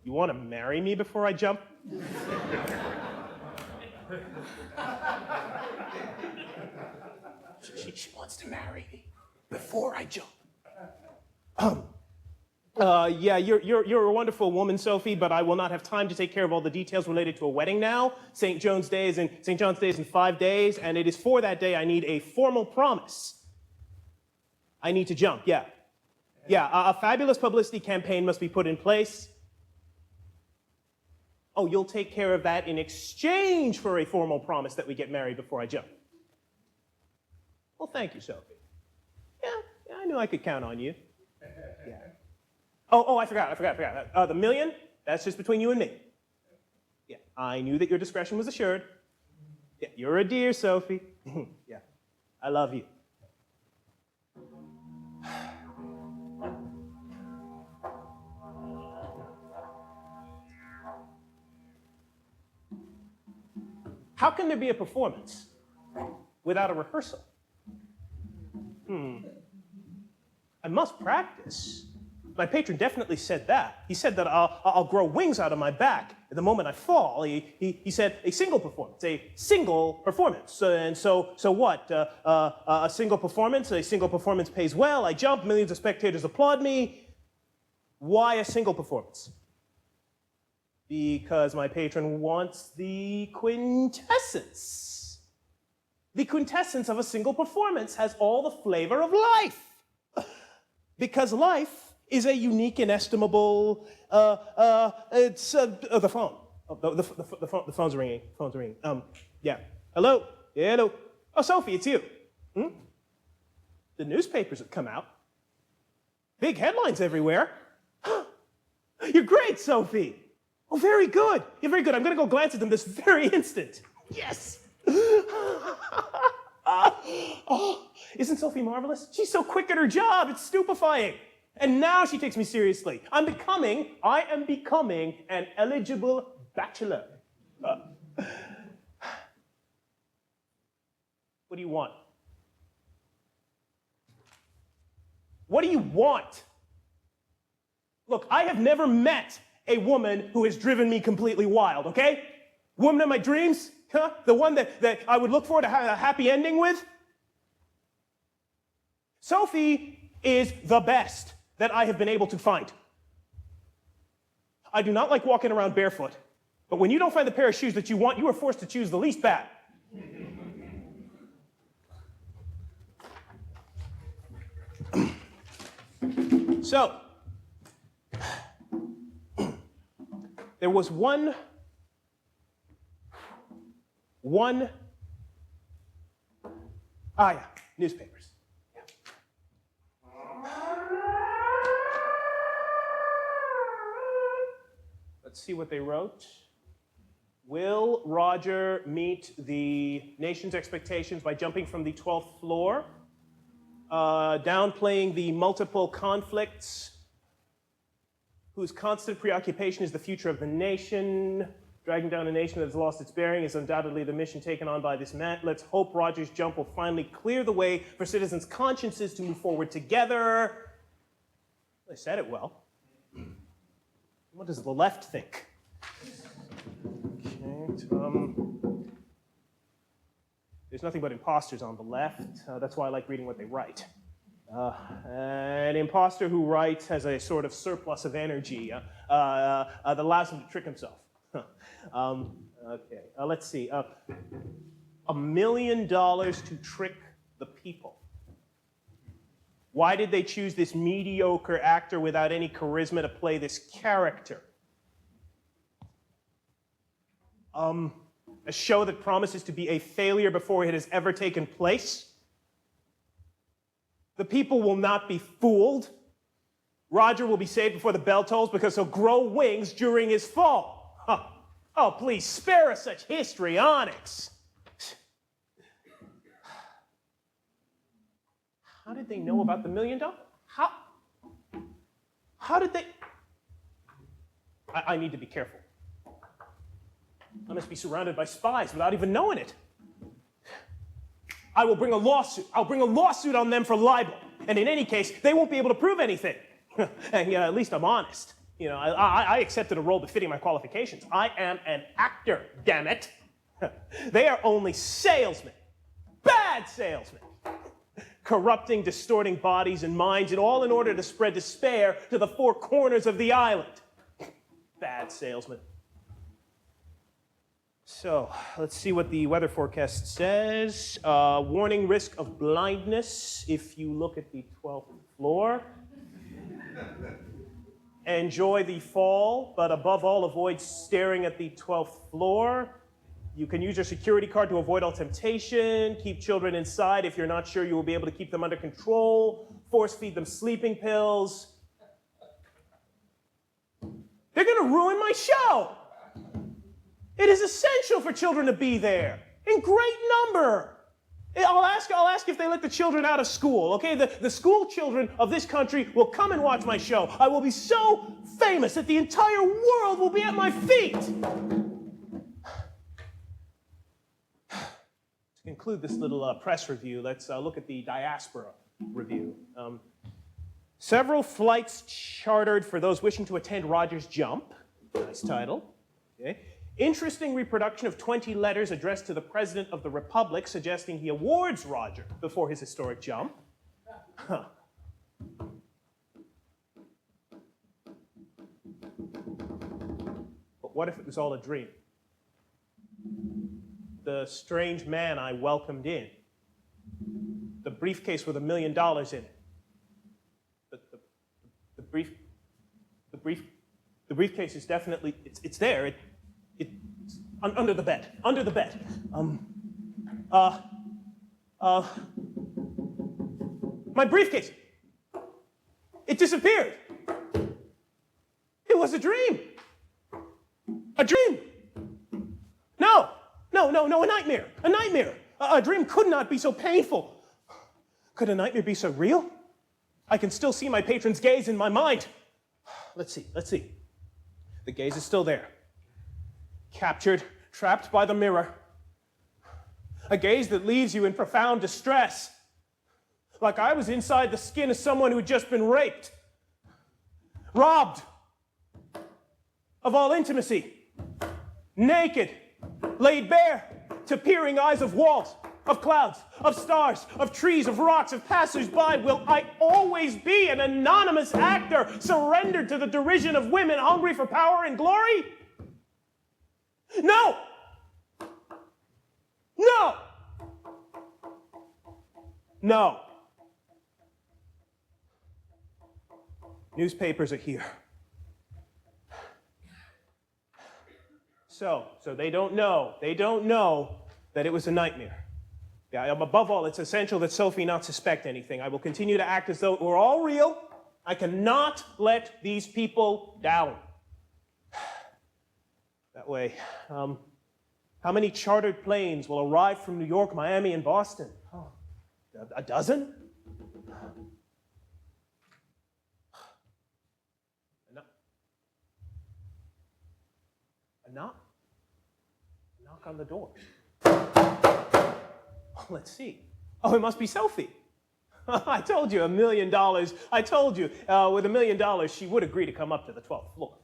F: You want to marry me before I jump? She wants to marry me before I jump. Yeah, you're a wonderful woman, Sophie, but I will not have time to take care of all the details related to a wedding now. St. John's Day is in 5 days, and it is for that day I need a formal promise. I need to jump, yeah. Yeah, a fabulous publicity campaign must be put in place. Oh, you'll take care of that in exchange for a formal promise that we get married before I jump. Well, thank you, Sophie. Yeah, I knew I could count on you. Yeah. Oh, I forgot. The $1 million, that's just between you and me. Yeah, I knew that your discretion was assured. Yeah, you're a dear, Sophie. Yeah, I love you. How can there be a performance without a rehearsal? I must practice. My patron definitely said that. He said that I'll grow wings out of my back the moment I fall. He said a single performance, and so what? A single performance pays well. I jump, millions of spectators applaud me. Why a single performance? Because my patron wants the quintessence. The quintessence of a single performance has all the flavor of life. Because life is a unique, inestimable, it's the phone. The phone's ringing. Yeah. Hello? Yeah, hello. Oh, Sophie, it's you. The newspapers have come out. Big headlines everywhere. You're great, Sophie. Oh, very good. You're very good. I'm going to go glance at them this very instant. Yes. Oh, isn't Sophie marvelous? She's so quick at her job. It's stupefying. And now she takes me seriously. I am becoming an eligible bachelor. What do you want? What do you want? Look, I have never met a woman who has driven me completely wild, okay? Woman of my dreams? Huh? The one that I would look forward to having a happy ending with? Sophie is the best that I have been able to find. I do not like walking around barefoot, but when you don't find the pair of shoes that you want, you are forced to choose the least bad. So, there was one newspapers. Yeah. Let's see what they wrote. Will Roger meet the nation's expectations by jumping from the 12th floor? Downplaying the multiple conflicts, whose constant preoccupation is the future of the nation. Dragging down a nation that has lost its bearing is undoubtedly the mission taken on by this man. Let's hope Roger's jump will finally clear the way for citizens' consciences to move forward together. They said it well. What does the left think? Okay, there's nothing but imposters on the left. That's why I like reading what they write. An imposter who writes has a sort of surplus of energy that allows him to trick himself. Okay, let's see. $1 million to trick the people. Why did they choose this mediocre actor without any charisma to play this character? A show that promises to be a failure before it has ever taken place? The people will not be fooled. Roger will be saved before the bell tolls because he'll grow wings during his fall. Huh. Oh, please spare us such histrionics. How did they know about the $1 million? How did they? I need to be careful. I must be surrounded by spies without even knowing it. I will bring a lawsuit. I'll bring a lawsuit on them for libel. And in any case, they won't be able to prove anything. And at least I'm honest. You know, I accepted a role befitting my qualifications. I am an actor, damn it. They are only salesmen. Bad salesmen. Corrupting, distorting bodies and minds, and all in order to spread despair to the four corners of the island. Bad salesmen. So, let's see what the weather forecast says. Warning risk of blindness if you look at the 12th floor. Enjoy the fall, but above all, avoid staring at the 12th floor. You can use your security card to avoid all temptation. Keep children inside if you're not sure you will be able to keep them under control. Force feed them sleeping pills. They're going to ruin my show. It is essential for children to be there in great number. I'll ask if they let the children out of school, okay? The school children of this country will come and watch my show. I will be so famous that the entire world will be at my feet. To conclude this little press review, let's look at the diaspora review. Several flights chartered for those wishing to attend Roger's Jump. Nice title. Okay. Interesting reproduction of 20 letters addressed to the President of the Republic suggesting he awards Roger before his historic jump. Huh. But what if it was all a dream? The strange man I welcomed in. The briefcase with $1 million in it. The briefcase is definitely, it's there. It's under the bed. Under the bed. My briefcase. It disappeared. was a dream. A dream. No, a nightmare. A nightmare. A dream could not be so painful. Could a nightmare be so real? I can still see my patron's gaze in my mind. Let's see. The gaze is still there. Captured, trapped by the mirror. A gaze that leaves you in profound distress. Like I was inside the skin of someone who had just been raped. Robbed of all intimacy. Naked, laid bare to peering eyes of walls, of clouds, of stars, of trees, of rocks, of passers-by. Will I always be an anonymous actor surrendered to the derision of women hungry for power and glory? No! No! No. Newspapers are here. So they don't know that it was a nightmare. Yeah, above all, it's essential that Sophie not suspect anything. I will continue to act as though it were all real. I cannot let these people down. That way, how many chartered planes will arrive from New York, Miami, and Boston? Oh, a dozen? A knock on the door. Oh, let's see. Oh, it must be Sophie. I told you $1 million. I told you, with $1 million, she would agree to come up to the 12th floor.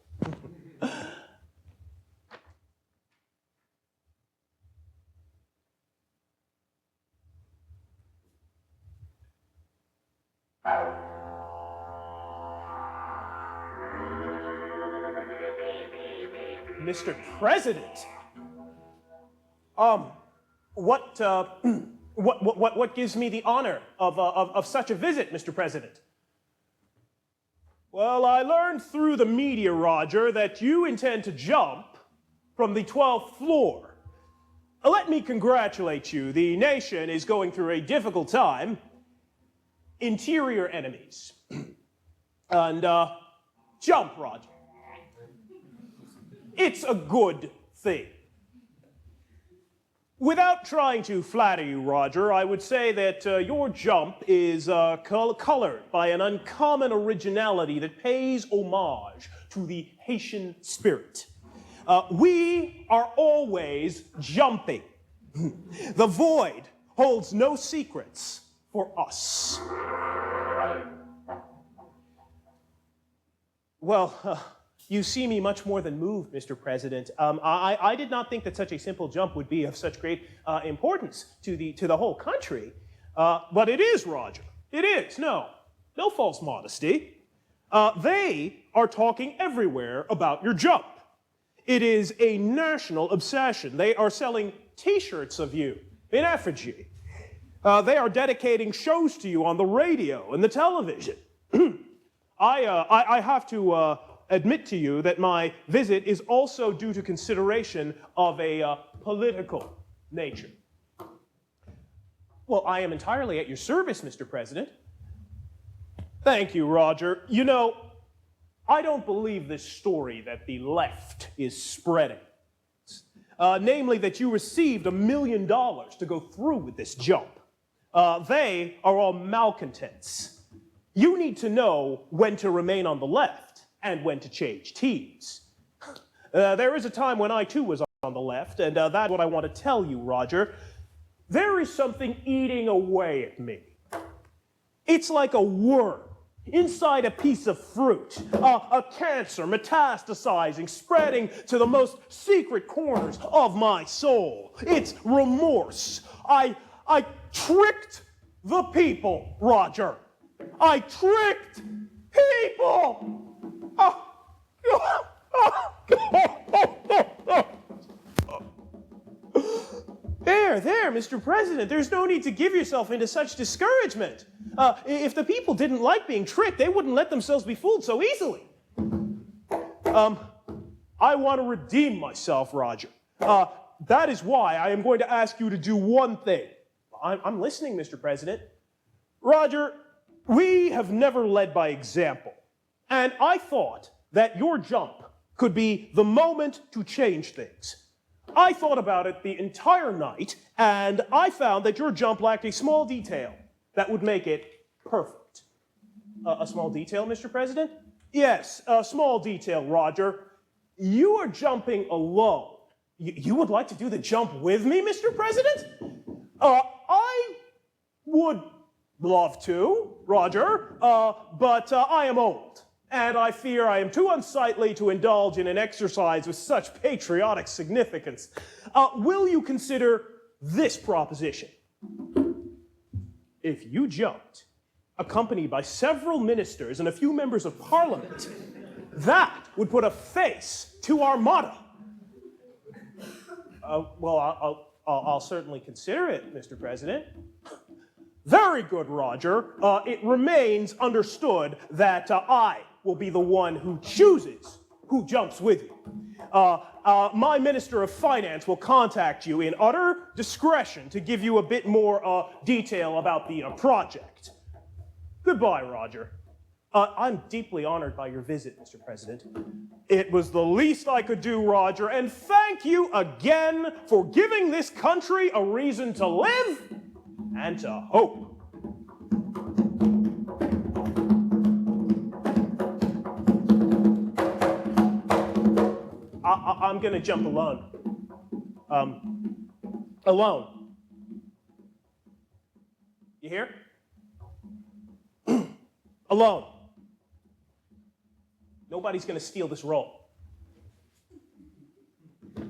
F: Mr. President, what gives me the honor of such a visit, Mr. President? Well, I learned through the media, Roger, that you intend to jump from the 12th floor. Let me congratulate you. The nation is going through a difficult time. Interior enemies. And, jump, Roger. It's a good thing. Without trying to flatter you, Roger, I would say that your jump is colored by an uncommon originality that pays homage to the Haitian spirit. We are always jumping. The void holds no secrets for us. Well, you see me much more than moved, Mr. President. I did not think that such a simple jump would be of such great importance to the whole country. But it is, Roger. It is. No false modesty. They are talking everywhere about your jump. It is a national obsession. They are selling T-shirts of you in effigy. They are dedicating shows to you on the radio and the television. I have to admit to you that my visit is also due to consideration of a political nature. Well, I am entirely at your service, Mr. President. Thank you, Roger. You know, I don't believe this story that the left is spreading. Namely, that you received $1 million to go through with this jump. They are all malcontents. You need to know when to remain on the left and when to change teams. There is a time when I too was on the left, and that's what I want to tell you, Roger. There is something eating away at me. It's like a worm inside a piece of fruit, a cancer metastasizing, spreading to the most secret corners of my soul. It's remorse. I tricked the people, Roger. I tricked people. There, Mr. President, there's no need to give yourself into such discouragement. If the people didn't like being tricked, they wouldn't let themselves be fooled so easily. I want to redeem myself, Roger. That is why I am going to ask you to do one thing. I'm listening, Mr. President. Roger, we have never led by example. And I thought that your jump could be the moment to change things. I thought about it the entire night, and I found that your jump lacked a small detail that would make it perfect. A small detail, Mr. President? Yes, a small detail, Roger. You are jumping alone. You would like to do the jump with me, Mr. President? I would love to, Roger, but I am old, and I fear I am too unsightly to indulge in an exercise with such patriotic significance. Will you consider this proposition? If you jumped, accompanied by several ministers and a few members of parliament, that would put a face to our motto. Well, I'll certainly consider it, Mr. President. Very good, Roger. It remains understood that I will be the one who chooses who jumps with you. My Minister of Finance will contact you in utter discretion to give you a bit more detail about the project. Goodbye, Roger. I'm deeply honored by your visit, Mr. President. It was the least I could do, Roger, and thank you again for giving this country a reason to live and to hope. I'm going to jump alone. Alone. You hear? Alone. Nobody's going to steal this role.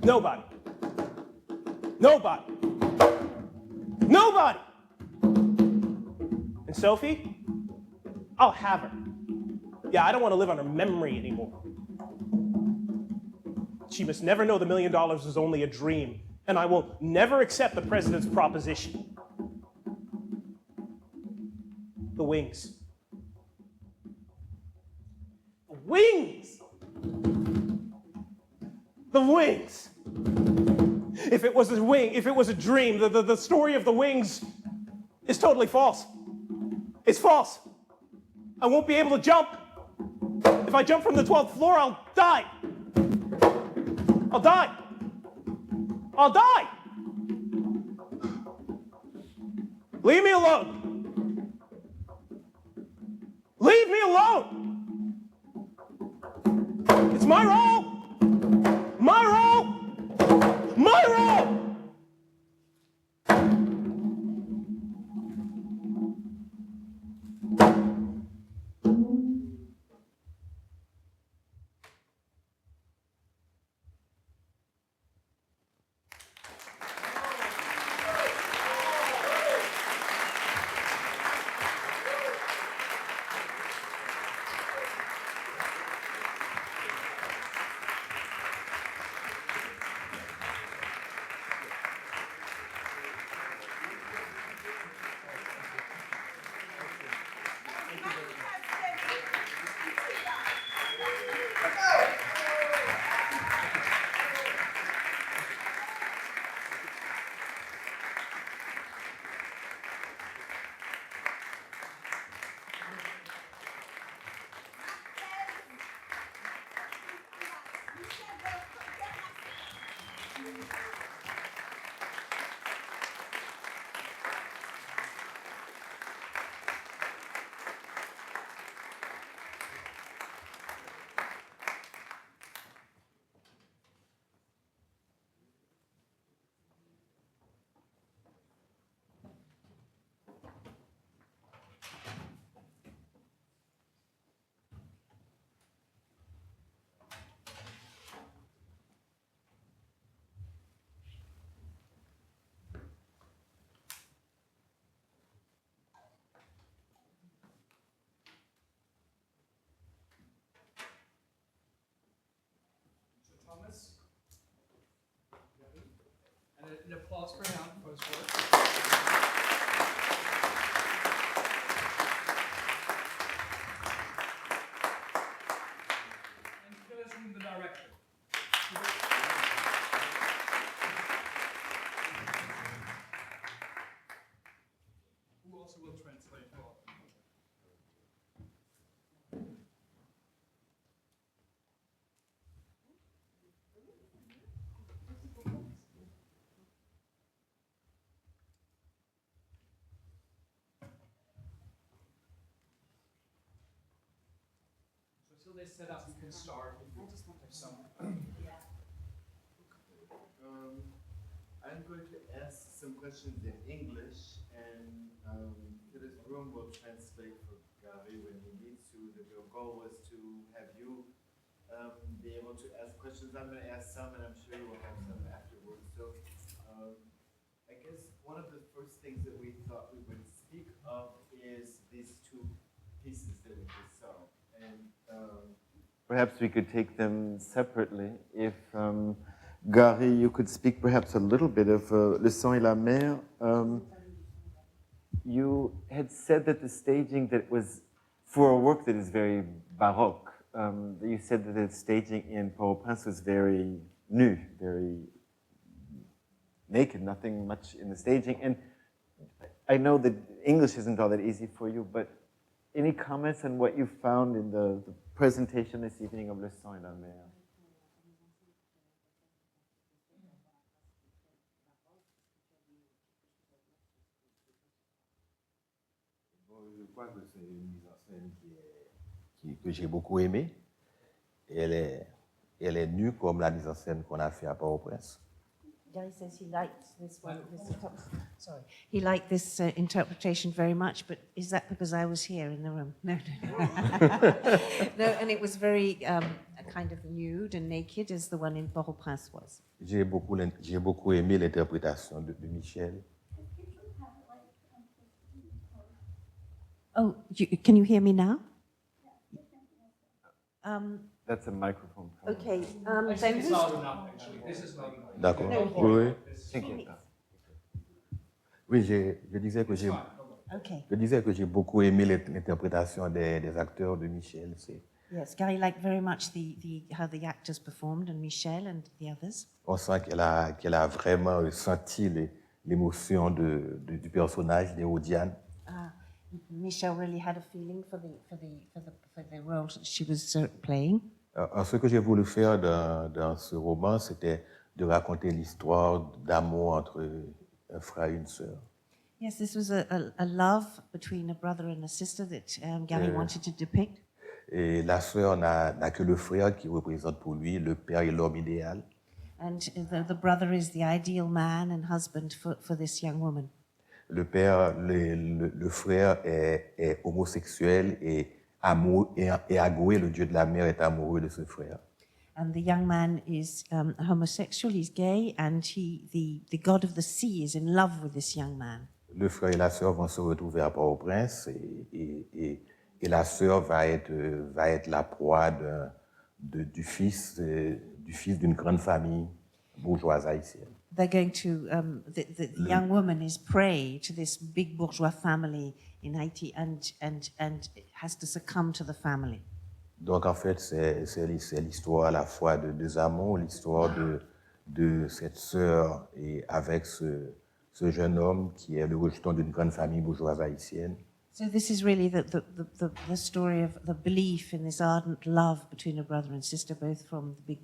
F: Nobody. Nobody. Nobody. And Sophie? I'll have her. Yeah, I don't want to live on her memory anymore. She must never know the $1 million is only a dream, and I will never accept the president's proposition. The wings. The wings! The wings! If it was a wing, if it was a dream, the story of the wings is totally false. It's false. I won't be able to jump. If I jump from the 12th floor, I'll die. I'll die. I'll die. Leave me alone. Leave me alone. It's my role. My role. My role.
A: Thomas. And an applause for him for his work. And Phyllis from the director. Who also will translate well. So they set up, you can start if you have some.
B: I'm going to ask some questions in English, and this room will translate for Gary when he needs to. The goal was to have you be able to ask questions. I'm going to ask some, and I'm sure you will have some afterwards. So I guess one of the first things that we thought we would speak of is these two pieces that we just saw. And perhaps we could take them separately. If Gary, you could speak perhaps a little bit of Le Sang et la Mer. You had said that the staging that was for a work that is very baroque, you said that the staging in Port-au-Prince was very nu, very naked, nothing much in the staging. And I know that English isn't all that easy for you, but any comments on what you found in the presentation this evening of Le Sang et la Mer?
G: Je crois que c'est une mise en scène que j'ai beaucoup aimée. Elle est nue comme la mise en scène qu'on a fait à Port-au-Prince.
E: Gary says he liked this one. He liked this interpretation very much, but is that because I was here in the room? No. No, and it was very kind of nude and naked as the one in Port-au-Prince was.
G: J'ai beaucoup aimé l'interprétation de Michel.
E: Oh, can you hear me now?
B: That's a microphone.
E: Okay.
A: I think it's loud enough, actually. This is loud enough.
G: D'accord.
E: No,
G: Oui.
B: T'inquiète pas.
G: Oui, je disais que
E: Okay.
G: j'ai beaucoup aimé l'interprétation des acteurs de Michel.
E: Yes, Gary liked very much how the actors performed, and Michel and the others.
G: On sent qu'elle a vraiment senti l'émotion du personnage d'Hérodiane.
E: Michel really had a feeling for the role that she was playing.
G: Ce que j'ai voulu faire dans ce roman, c'était de raconter l'histoire d'amour entre un frère et une sœur.
E: Yes, this was a love between a brother and a sister that Gary wanted to depict.
G: Et la sœur n'a que le frère qui représente pour lui le père et l'homme idéal.
E: And the brother is the ideal man and husband for this young woman.
G: Le père, le frère est homosexuel et Agoué, le dieu de la mer, est amoureux de ce frère.
E: And the young man is homosexual, he's gay, and the god of the sea is in love with this young man.
G: Le frère et la sœur vont se retrouver à Port-au-Prince et la sœur va être la proie du fils d'une grande famille bourgeoise haïtienne.
E: They're going to, the young woman is prey to this big bourgeois family in Haiti and has to succumb to the family.
G: Donc en fait, c'est l'histoire à la fois de deux amours, l'histoire de cette sœur et avec ce jeune homme qui est le rejeton d'une grande famille bourgeoise haïtienne.
E: So this is really the story of the belief in this ardent love between a brother and sister, both from the big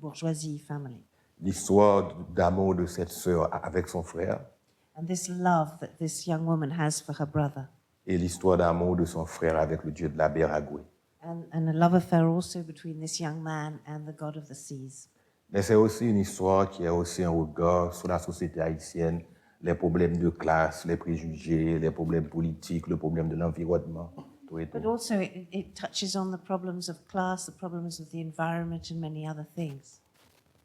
E: bourgeoisie family.
G: L'histoire d'amour de cette sœur avec son frère.
E: And this love that this young woman has for her brother.
G: Et l'histoire d'amour de son frère avec le dieu de la mer Agoué.
E: And a love affair also between this young man and the god of the seas.
G: Mais c'est aussi une histoire qui a aussi un regard sur la société haïtienne, les problèmes de classe, les préjugés, les problèmes politiques, le problème de l'environnement.
E: But also it touches on the problems of class, the problems of the environment and many other things.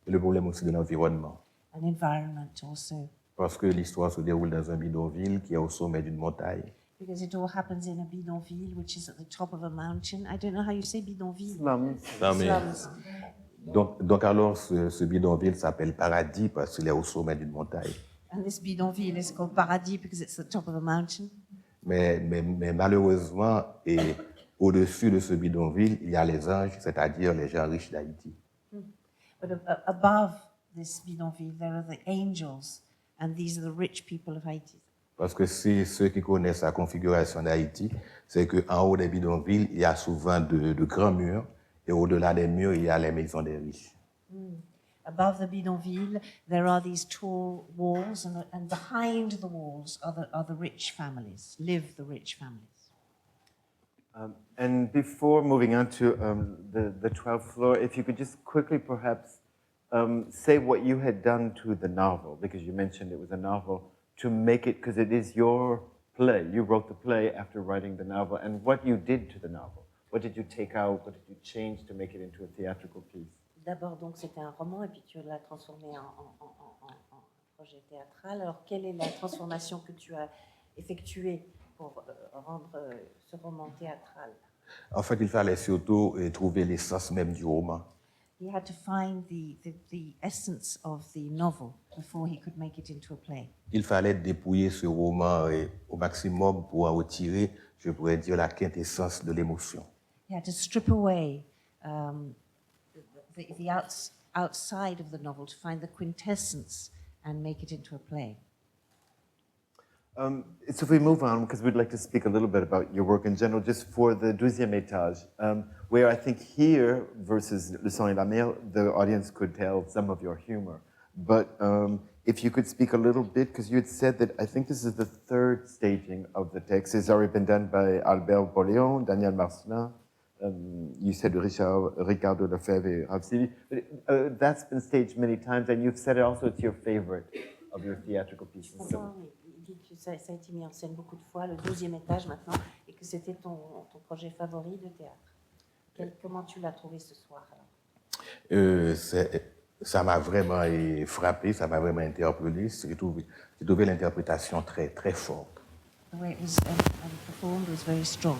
G: Et le problème aussi de l'environnement.
E: And environment also.
G: Parce que l'histoire se déroule dans un bidonville qui est au sommet d'une montagne.
E: Because it all happens in a bidonville, which is at the top of a mountain. I don't know how you say bidonville.
G: Slums. Donc alors, ce bidonville s'appelle Paradis parce qu'il est au sommet d'une montagne.
E: And this bidonville is called Paradis because it's at the top of a mountain.
G: Mais malheureusement, et au-dessus de ce bidonville, il y a les anges, c'est-à-dire les gens riches d'Haïti.
E: But above this bidonville, there are the angels, and these are the rich people of Haiti.
G: Parce que c'est ceux qui connaissent la configuration d'Haïti, c'est qu'en haut des bidonvilles, il y a souvent de grands murs, et au-delà des murs, il y a les maisons des riches.
E: Above the bidonville, there are these tall walls, and behind the walls are the rich families, live the rich families.
B: And before moving on to the 12th floor, if you could just quickly perhaps say what you had done to the novel, because you mentioned it was a novel, to make it, because it is your play. You wrote the play after writing the novel, and what you did to the novel. What did you take out? What did you change to make it into a theatrical piece?
E: D'abord, donc, c'était un roman, et puis tu l'as transformé en projet théâtral. Alors, quelle est la transformation que tu as effectuée pour rendre ce roman théâtral?
G: En fait, il fallait surtout trouver l'essence même du roman.
E: He had to find the essence of the novel before he could make it into a play.
G: Il fallait dépouiller ce roman au maximum pour en retirer, je pourrais dire, la quintessence de l'émotion.
E: He had to strip away the outside of the novel to find the quintessence and make it into a play.
B: So if we move on, because we'd like to speak a little bit about your work in general, just for the deuxième étage, where I think here versus Le Sang et la Mer, the audience could tell some of your humor. But if you could speak a little bit, because you had said that I think this is the third staging of the text. It's already been done by Albert Boléon, Daniel Marcelin. You said Ricardo Lefebvre, Rapsidi. But that's been staged many times, and you've said it also it's your favorite of your theatrical pieces. So,
E: Il dit que ça a été mis en scène beaucoup de fois, le deuxième étage maintenant, et que c'était ton projet favori de théâtre. Comment tu l'as trouvé ce soir alors?
G: Ça m'a vraiment frappé, ça m'a vraiment interpellé. J'ai trouvé l'interprétation très, très forte.
E: The way it was performed was very strong.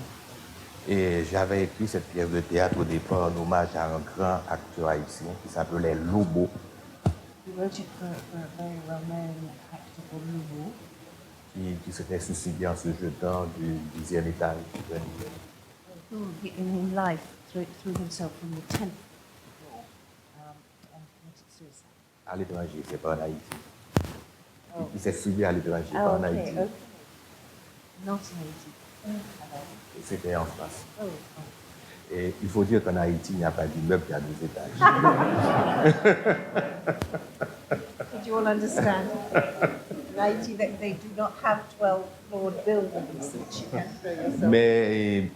G: Et j'avais écrit cette pièce de théâtre au départ en hommage à un grand acteur haïtien qui s'appelait Lobo.
E: You wrote it for a very well-known actor called Lobo.
G: Qui s'était suicidé en se jetant du 10e étage.
E: In life, threw himself from the 10th floor and committed suicide.
G: À l'étranger, c'est pas en Haïti. Oh. Il s'est suicidé à l'étranger, pas en Haïti.
E: Okay. Not in Haiti.
G: C'était en France.
E: Oh.
G: Et il faut dire qu'en Haïti, il n'y a pas d'immeuble qui a 2 étages.
E: Did you all understand? In Haiti, they do not have 12-floor buildings which you can throw yourself.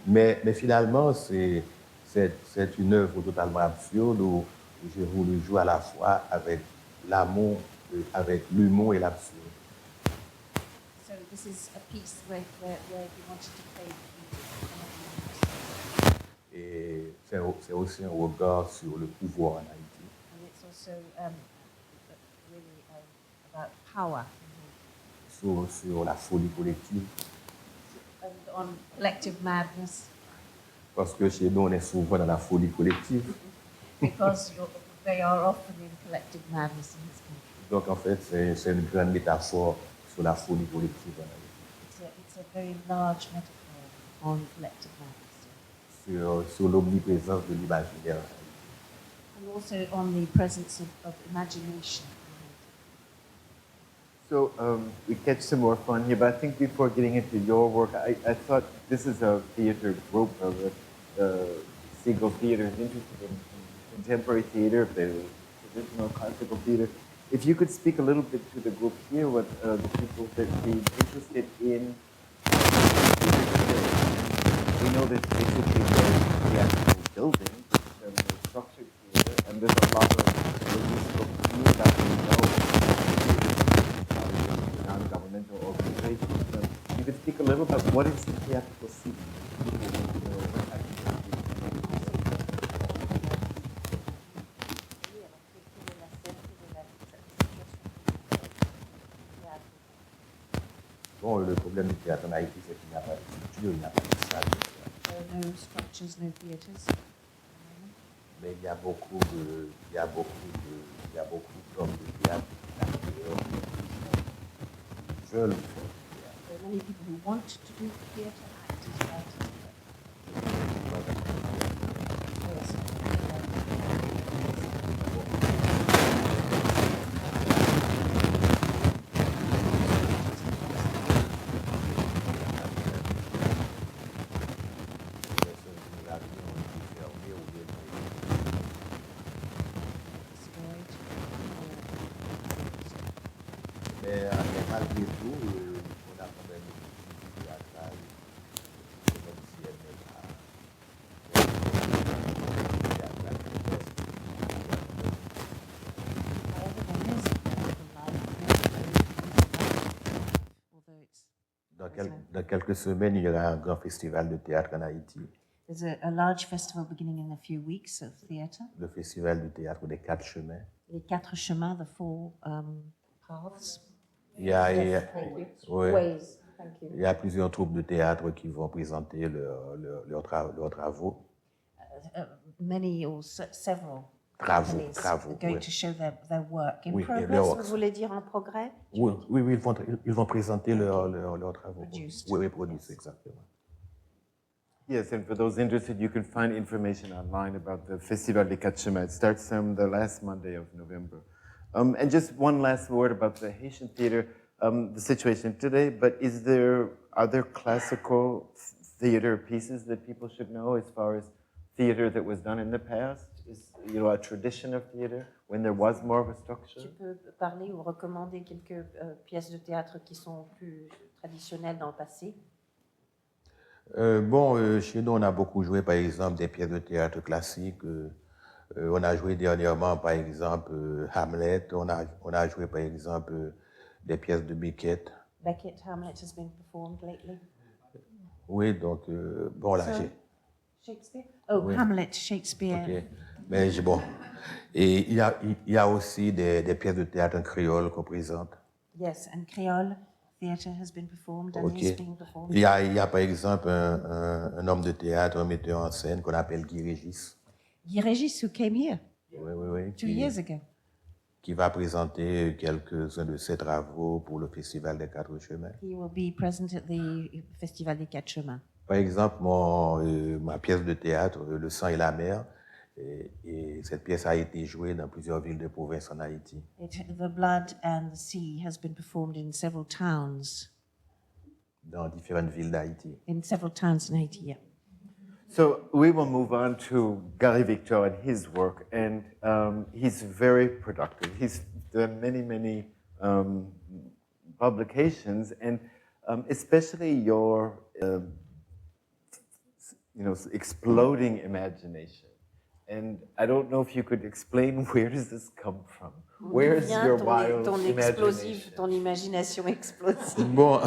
G: Mais finalement, c'est une œuvre totalement absurde où j'ai voulu jouer à la fois avec l'amour, avec l'humour et l'absurde.
E: So this is a piece where you wanted to play.
G: Et c'est aussi un regard sur le pouvoir en Haïti.
E: And it's also really about power.
G: Sur la folie collective.
E: And on collective madness.
G: Parce que chez nous, on est souvent dans la folie collective.
E: Because they are often in collective madness in this country.
G: Donc en fait, c'est une grande métaphore sur la folie collective en Haïti.
E: It's a very large metaphor on collective madness.
G: Sur l'omniprésence de l'imaginaire.
E: And also on the presence of imagination.
B: So we catch some more fun here, but I think before getting into your work, I thought this is a theater group, Segal Theater is interested in contemporary theater, the traditional classical theater. If you could speak a little bit to the group here, what the people that be interested in we know that this is a theatrical building, a structured theater, and there's a lot of logistical theater that we know non-governmental organizations. So you could speak a little about what is the theatrical scene?
G: Bon, le problème du théâtre en Haïti, c'est qu'il n'y a pas de structure, il n'y a pas de salle.
E: There are no structures, no theatres.
G: Mais il y a beaucoup d'hommes de théâtre qui veulent faire du théâtre.
E: There are many people who want to do theatre, actors, writers.
G: Mais malgré tout, on a quand même une théâtrale, comme si elle n'est pas dans quelques semaines, il y aura un grand festival de théâtre en Haïti,
E: There's a large festival beginning in a few weeks of theatre.
G: le festival du théâtre des Quatre Chemins.
E: Les quatre chemins, the four paths.
G: Il y a, ouais,
E: Ways. Thank you.
G: il y a plusieurs troupes de théâtre qui vont présenter leurs travaux.
E: Many or several
G: Travaux,
E: companies
G: travaux,
E: are going
G: ouais.
E: to show their work. In
G: Oui, et
E: progress,
G: leur
E: vous
G: works.
E: voulez dire en progrès?
G: Oui, ils vont présenter leurs travaux.
E: Produced.
G: Oui, produits, exactement.
H: Yes, and for those interested, you can find information online about the Festival des Quatre Chemins. It starts on the last Monday of November. And just one last word about the Haitian theater, the situation today, but are there classical theater pieces that people should know as far as theater that was done in the past? Is, a tradition of theater when there was more of a structure?
E: Tu peux parler ou recommander quelques pièces de théâtre qui sont plus traditionnelles dans le passé?
G: Chez nous, on a beaucoup joué, par exemple, des pièces de théâtre classiques. On a joué dernièrement, par exemple, Hamlet. On a joué, par exemple, des pièces de Beckett.
E: Beckett, Hamlet has been performed lately.
G: Oui, donc, là,
E: So,
G: j'ai...
E: Shakespeare? Oh,
G: Oui.
E: Hamlet, Shakespeare.
G: Ok. Mais bon. Et il y a aussi des pièces de théâtre en créole qu'on présente.
E: Yes, and Creole theatre has been performed and
G: Ok.
E: is being performed.
G: Il y a par exemple un homme de théâtre, un metteur en scène qu'on appelle Guy Régis.
E: Guy Régis, who came here
G: Oui,
E: 2 years ago.
G: qui va présenter quelques-uns de ses travaux pour le Festival des Quatre Chemins.
E: He will be present at the Festival des Quatre Chemins.
G: Par exemple, ma pièce de théâtre, Le sang et la mer, et cette pièce a été jouée dans plusieurs villes de province en Haïti.
E: The Blood and the Sea has been performed in several towns.
G: Dans différentes villes d'Haïti.
E: In several towns in Haiti, yeah.
H: So we will move on to Gary Victor and his work, and he's very productive. He's done many publications, and especially your, exploding imagination. And I don't know if you could explain where does this come from? Where's your wild imagination?
E: Ton imagination explosive.
G: Bon,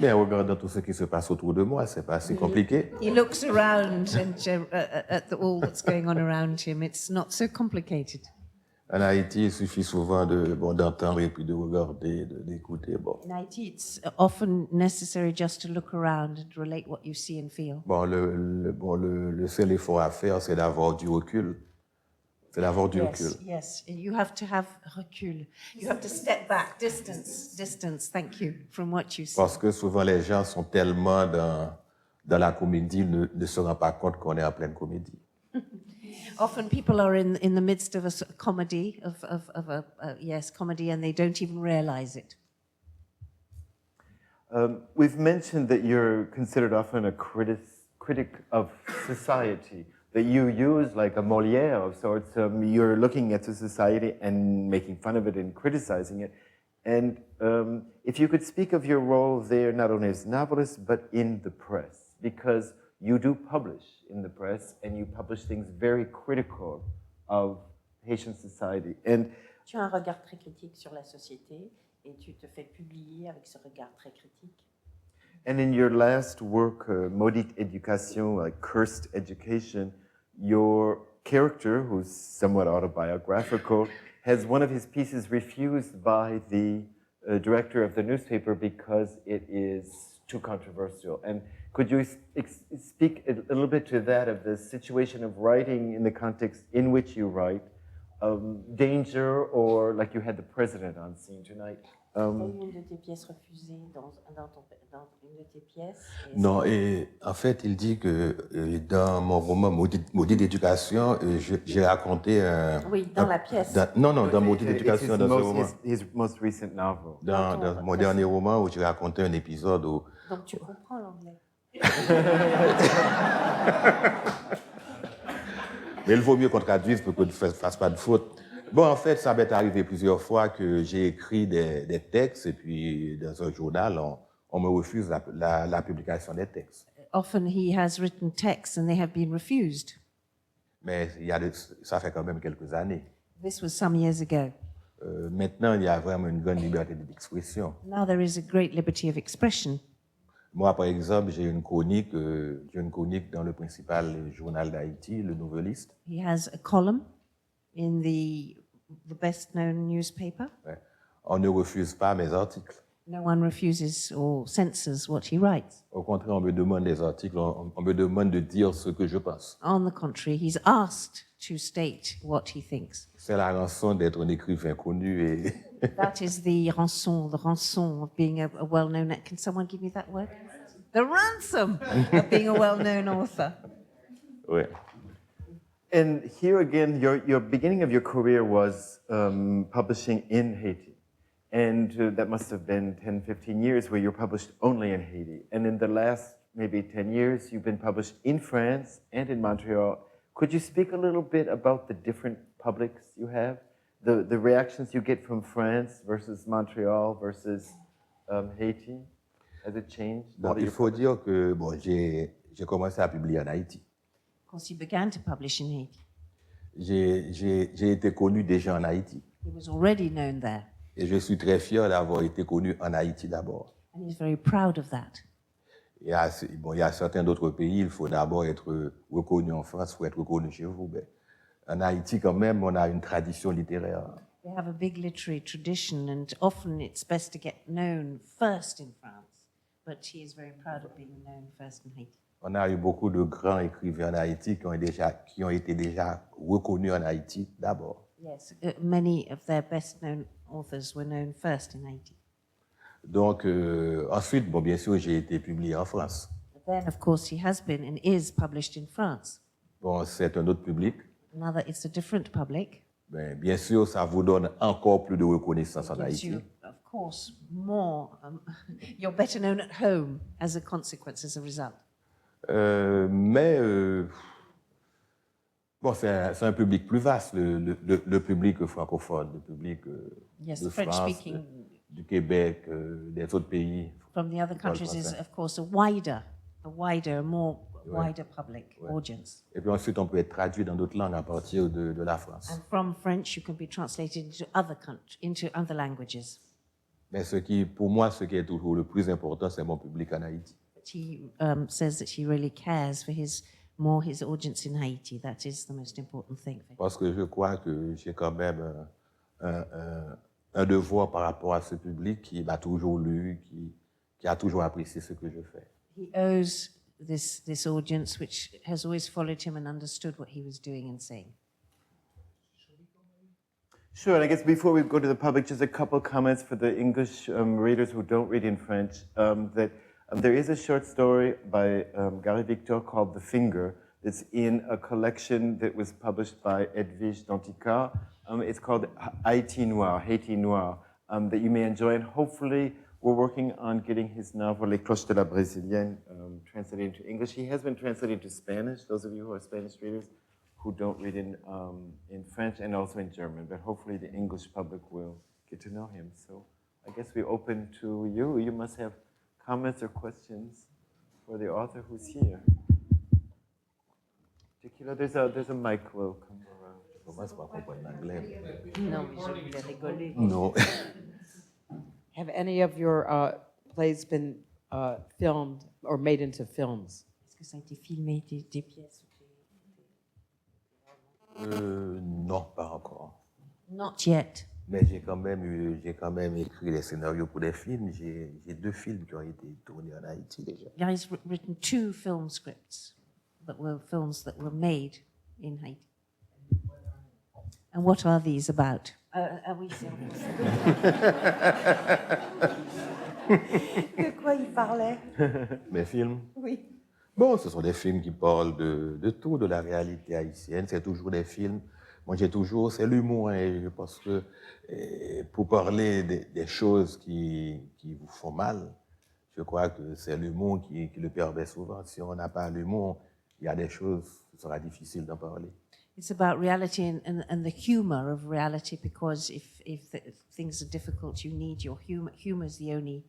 G: mais en regardant tout ce qui se passe autour de moi, c'est pas si compliqué.
E: He looks around and at all that's going on around him. It's not so complicated.
G: En Haïti, il suffit souvent d'entendre et puis de regarder, d'écouter. Bon.
E: In Haiti, it's often necessary just to look around and relate what you see and feel.
G: Bon, le seul effort à faire, c'est d'avoir du recul. C'est d'avoir du recul.
E: Yes, you have to have recul. You have to step back, distance, thank you, from what you see.
G: Parce que souvent, les gens sont tellement dans la comédie, ne se rendent pas compte qu'on est en pleine comédie.
E: Often people are in the midst of a comedy, comedy, and they don't even realize it.
H: We've mentioned that you're considered often a critic of society, that you use like a Molière of sorts. You're looking at the society and making fun of it and criticizing it. And if you could speak of your role there, not only as novelist, but in the press, because you do publish in the press and you publish things very critical of Haitian society. And
E: Tu as un regard très critique sur la société et tu te fais publier avec ce regard très critique.
H: And in your last work, Maudite Education, like Cursed Education, your character, who's somewhat autobiographical, has one of his pieces refused by the director of the newspaper because it is too controversial. And could you speak a little bit to that, of the situation of writing in the context in which you write, danger, or like you had the president on scene tonight?
E: Il y a eu une de tes pièces refusées dans une de tes pièces.
G: Non, et en fait, il dit que dans mon roman Maudite d'éducation, j'ai raconté un...
E: Oui, dans la pièce.
G: Dans Maudite d'éducation, dans ce roman.
H: His most recent novel.
G: Dans mon dernier roman où j'ai raconté un épisode où...
E: Donc tu comprends l'anglais.
G: Mais il vaut mieux qu'on traduise pour qu'on ne fasse pas de faute. Bon, en fait, ça m'est arrivé plusieurs fois que j'ai écrit des textes et puis dans un journal, on me refuse la publication des textes.
E: Often he has written texts and they have been refused.
G: Mais ça fait quand même quelques années.
E: This was some years ago.
G: Maintenant, il y a vraiment une grande liberté d'expression.
E: Now there is a great liberty of expression.
G: Moi, par exemple, j'ai une chronique dans le principal journal d'Haïti, le Novelist.
E: He has a column in the best-known newspaper.
G: Ouais. On ne refuse pas mes articles.
E: No one refuses or censors what he writes.
G: Au contraire, on me demande des articles, on me demande de dire ce que je pense.
E: On the contrary, he's asked to state what he thinks.
G: C'est la rançon d'être un écrivain connu et
E: That is the rançon of being a well-known... Can someone give me that word? The ransom of being a well-known author.
G: ouais.
H: And here again, your beginning of your career was publishing in Haiti. And that must have been 10, 15 years where you're published only in Haiti. And in the last maybe 10 years, you've been published in France and in Montreal. Could you speak a little bit about the different publics you have? The reactions you get from France versus Montreal versus Haiti? Has it changed?
G: Bon, il faut dire que bon, j'ai commencé à publier en Haïti.
E: Of course, he began to publish in Haiti.
G: J'ai été connu déjà en Haïti.
E: He was already known there,
G: Et je suis très fier d'avoir été connu en Haïti d'abord.
E: and he's very proud of that.
G: Il y a certains d'autres pays, il faut d'abord être reconnu en France pour être reconnu chez vous. Mais en Haïti, quand même, on a une tradition littéraire.
E: They have a big literary tradition, and often it's best to get known first in France. But he is very proud of being known first in Haiti.
G: On a eu beaucoup de grands écrivains en Haïti qui ont été déjà reconnus en Haïti d'abord.
E: Yes, many of their best-known authors were known first in Haiti.
G: Donc, ensuite, bon, bien sûr, j'ai été publié en France.
E: But then, of course, he has been and is published in France.
G: Bon, c'est un autre public.
E: Another, it's a different public.
G: Ben, bien sûr, ça vous donne encore plus de reconnaissance en
E: Gives
G: Haïti.
E: you, of course, more. You're better known at home as a consequence, as a result.
G: Mais bon, c'est un public plus vaste, le public francophone, le public
E: Yes,
G: de
E: the French
G: France,
E: speaking
G: du Québec, des autres pays.
E: from the other countries is, of course, a wider, more wider public audience.
G: Et puis ensuite, on peut être traduit dans d'autres langues à partir de la France.
E: And from French, you can be translated into other languages.
G: Mais pour moi, ce qui est toujours le plus important, c'est mon public en Haïti.
E: But he says that he really cares for his audience in Haiti. That is the most important thing for him.
G: Parce que je crois que j'ai quand même un devoir par rapport à ce public qui m'a toujours lu, qui a toujours apprécié ce que je fais.
E: He owes this audience, which has always followed him and understood what he was doing and saying.
H: Sure, and I guess before we go to the public, just a couple comments for the English readers who don't read in French, that there is a short story by Gary Victor called The Finger that's in a collection that was published by Edwige Dantica. It's called Haiti Noir, that you may enjoy, and hopefully we're working on getting his novel Les Cloches de la Brésilienne translated into English. He has been translated into Spanish, those of you who are Spanish readers who don't read in French, and also in German, but hopefully the English public will get to know him. So I guess we open to you. You must have comments or questions for the author who's here. Particular, there's a mic will come around.
G: Je commence par comprendre l'anglais.
E: Non, mais je vais rigoler.
G: Non.
I: Have any of your plays been filmed or made into films?
E: Est-ce que ça a été filmé, des pièces?
G: Non, pas encore.
E: Not yet.
G: Mais j'ai quand même écrit les scénarios pour des films. J'ai 2 films qui ont été tournés en Haïti déjà.
E: Gary's written 2 film scripts that were films that were made in Haiti. And what are these about? Oui, c'est De quoi il parlait?
G: Mes films?
E: Oui.
G: Bon, ce sont des films qui parlent de tout, de la réalité haïtienne. C'est toujours des films. Moi, c'est l'humour. Et je pense que pour parler des choses qui vous font mal, je crois que c'est l'humour qui le permet souvent. Si on n'a pas l'humour, il y a des choses, ce sera difficile d'en parler.
E: It's about reality and the humor of reality, because if things are difficult, you need your humor. Humor is the only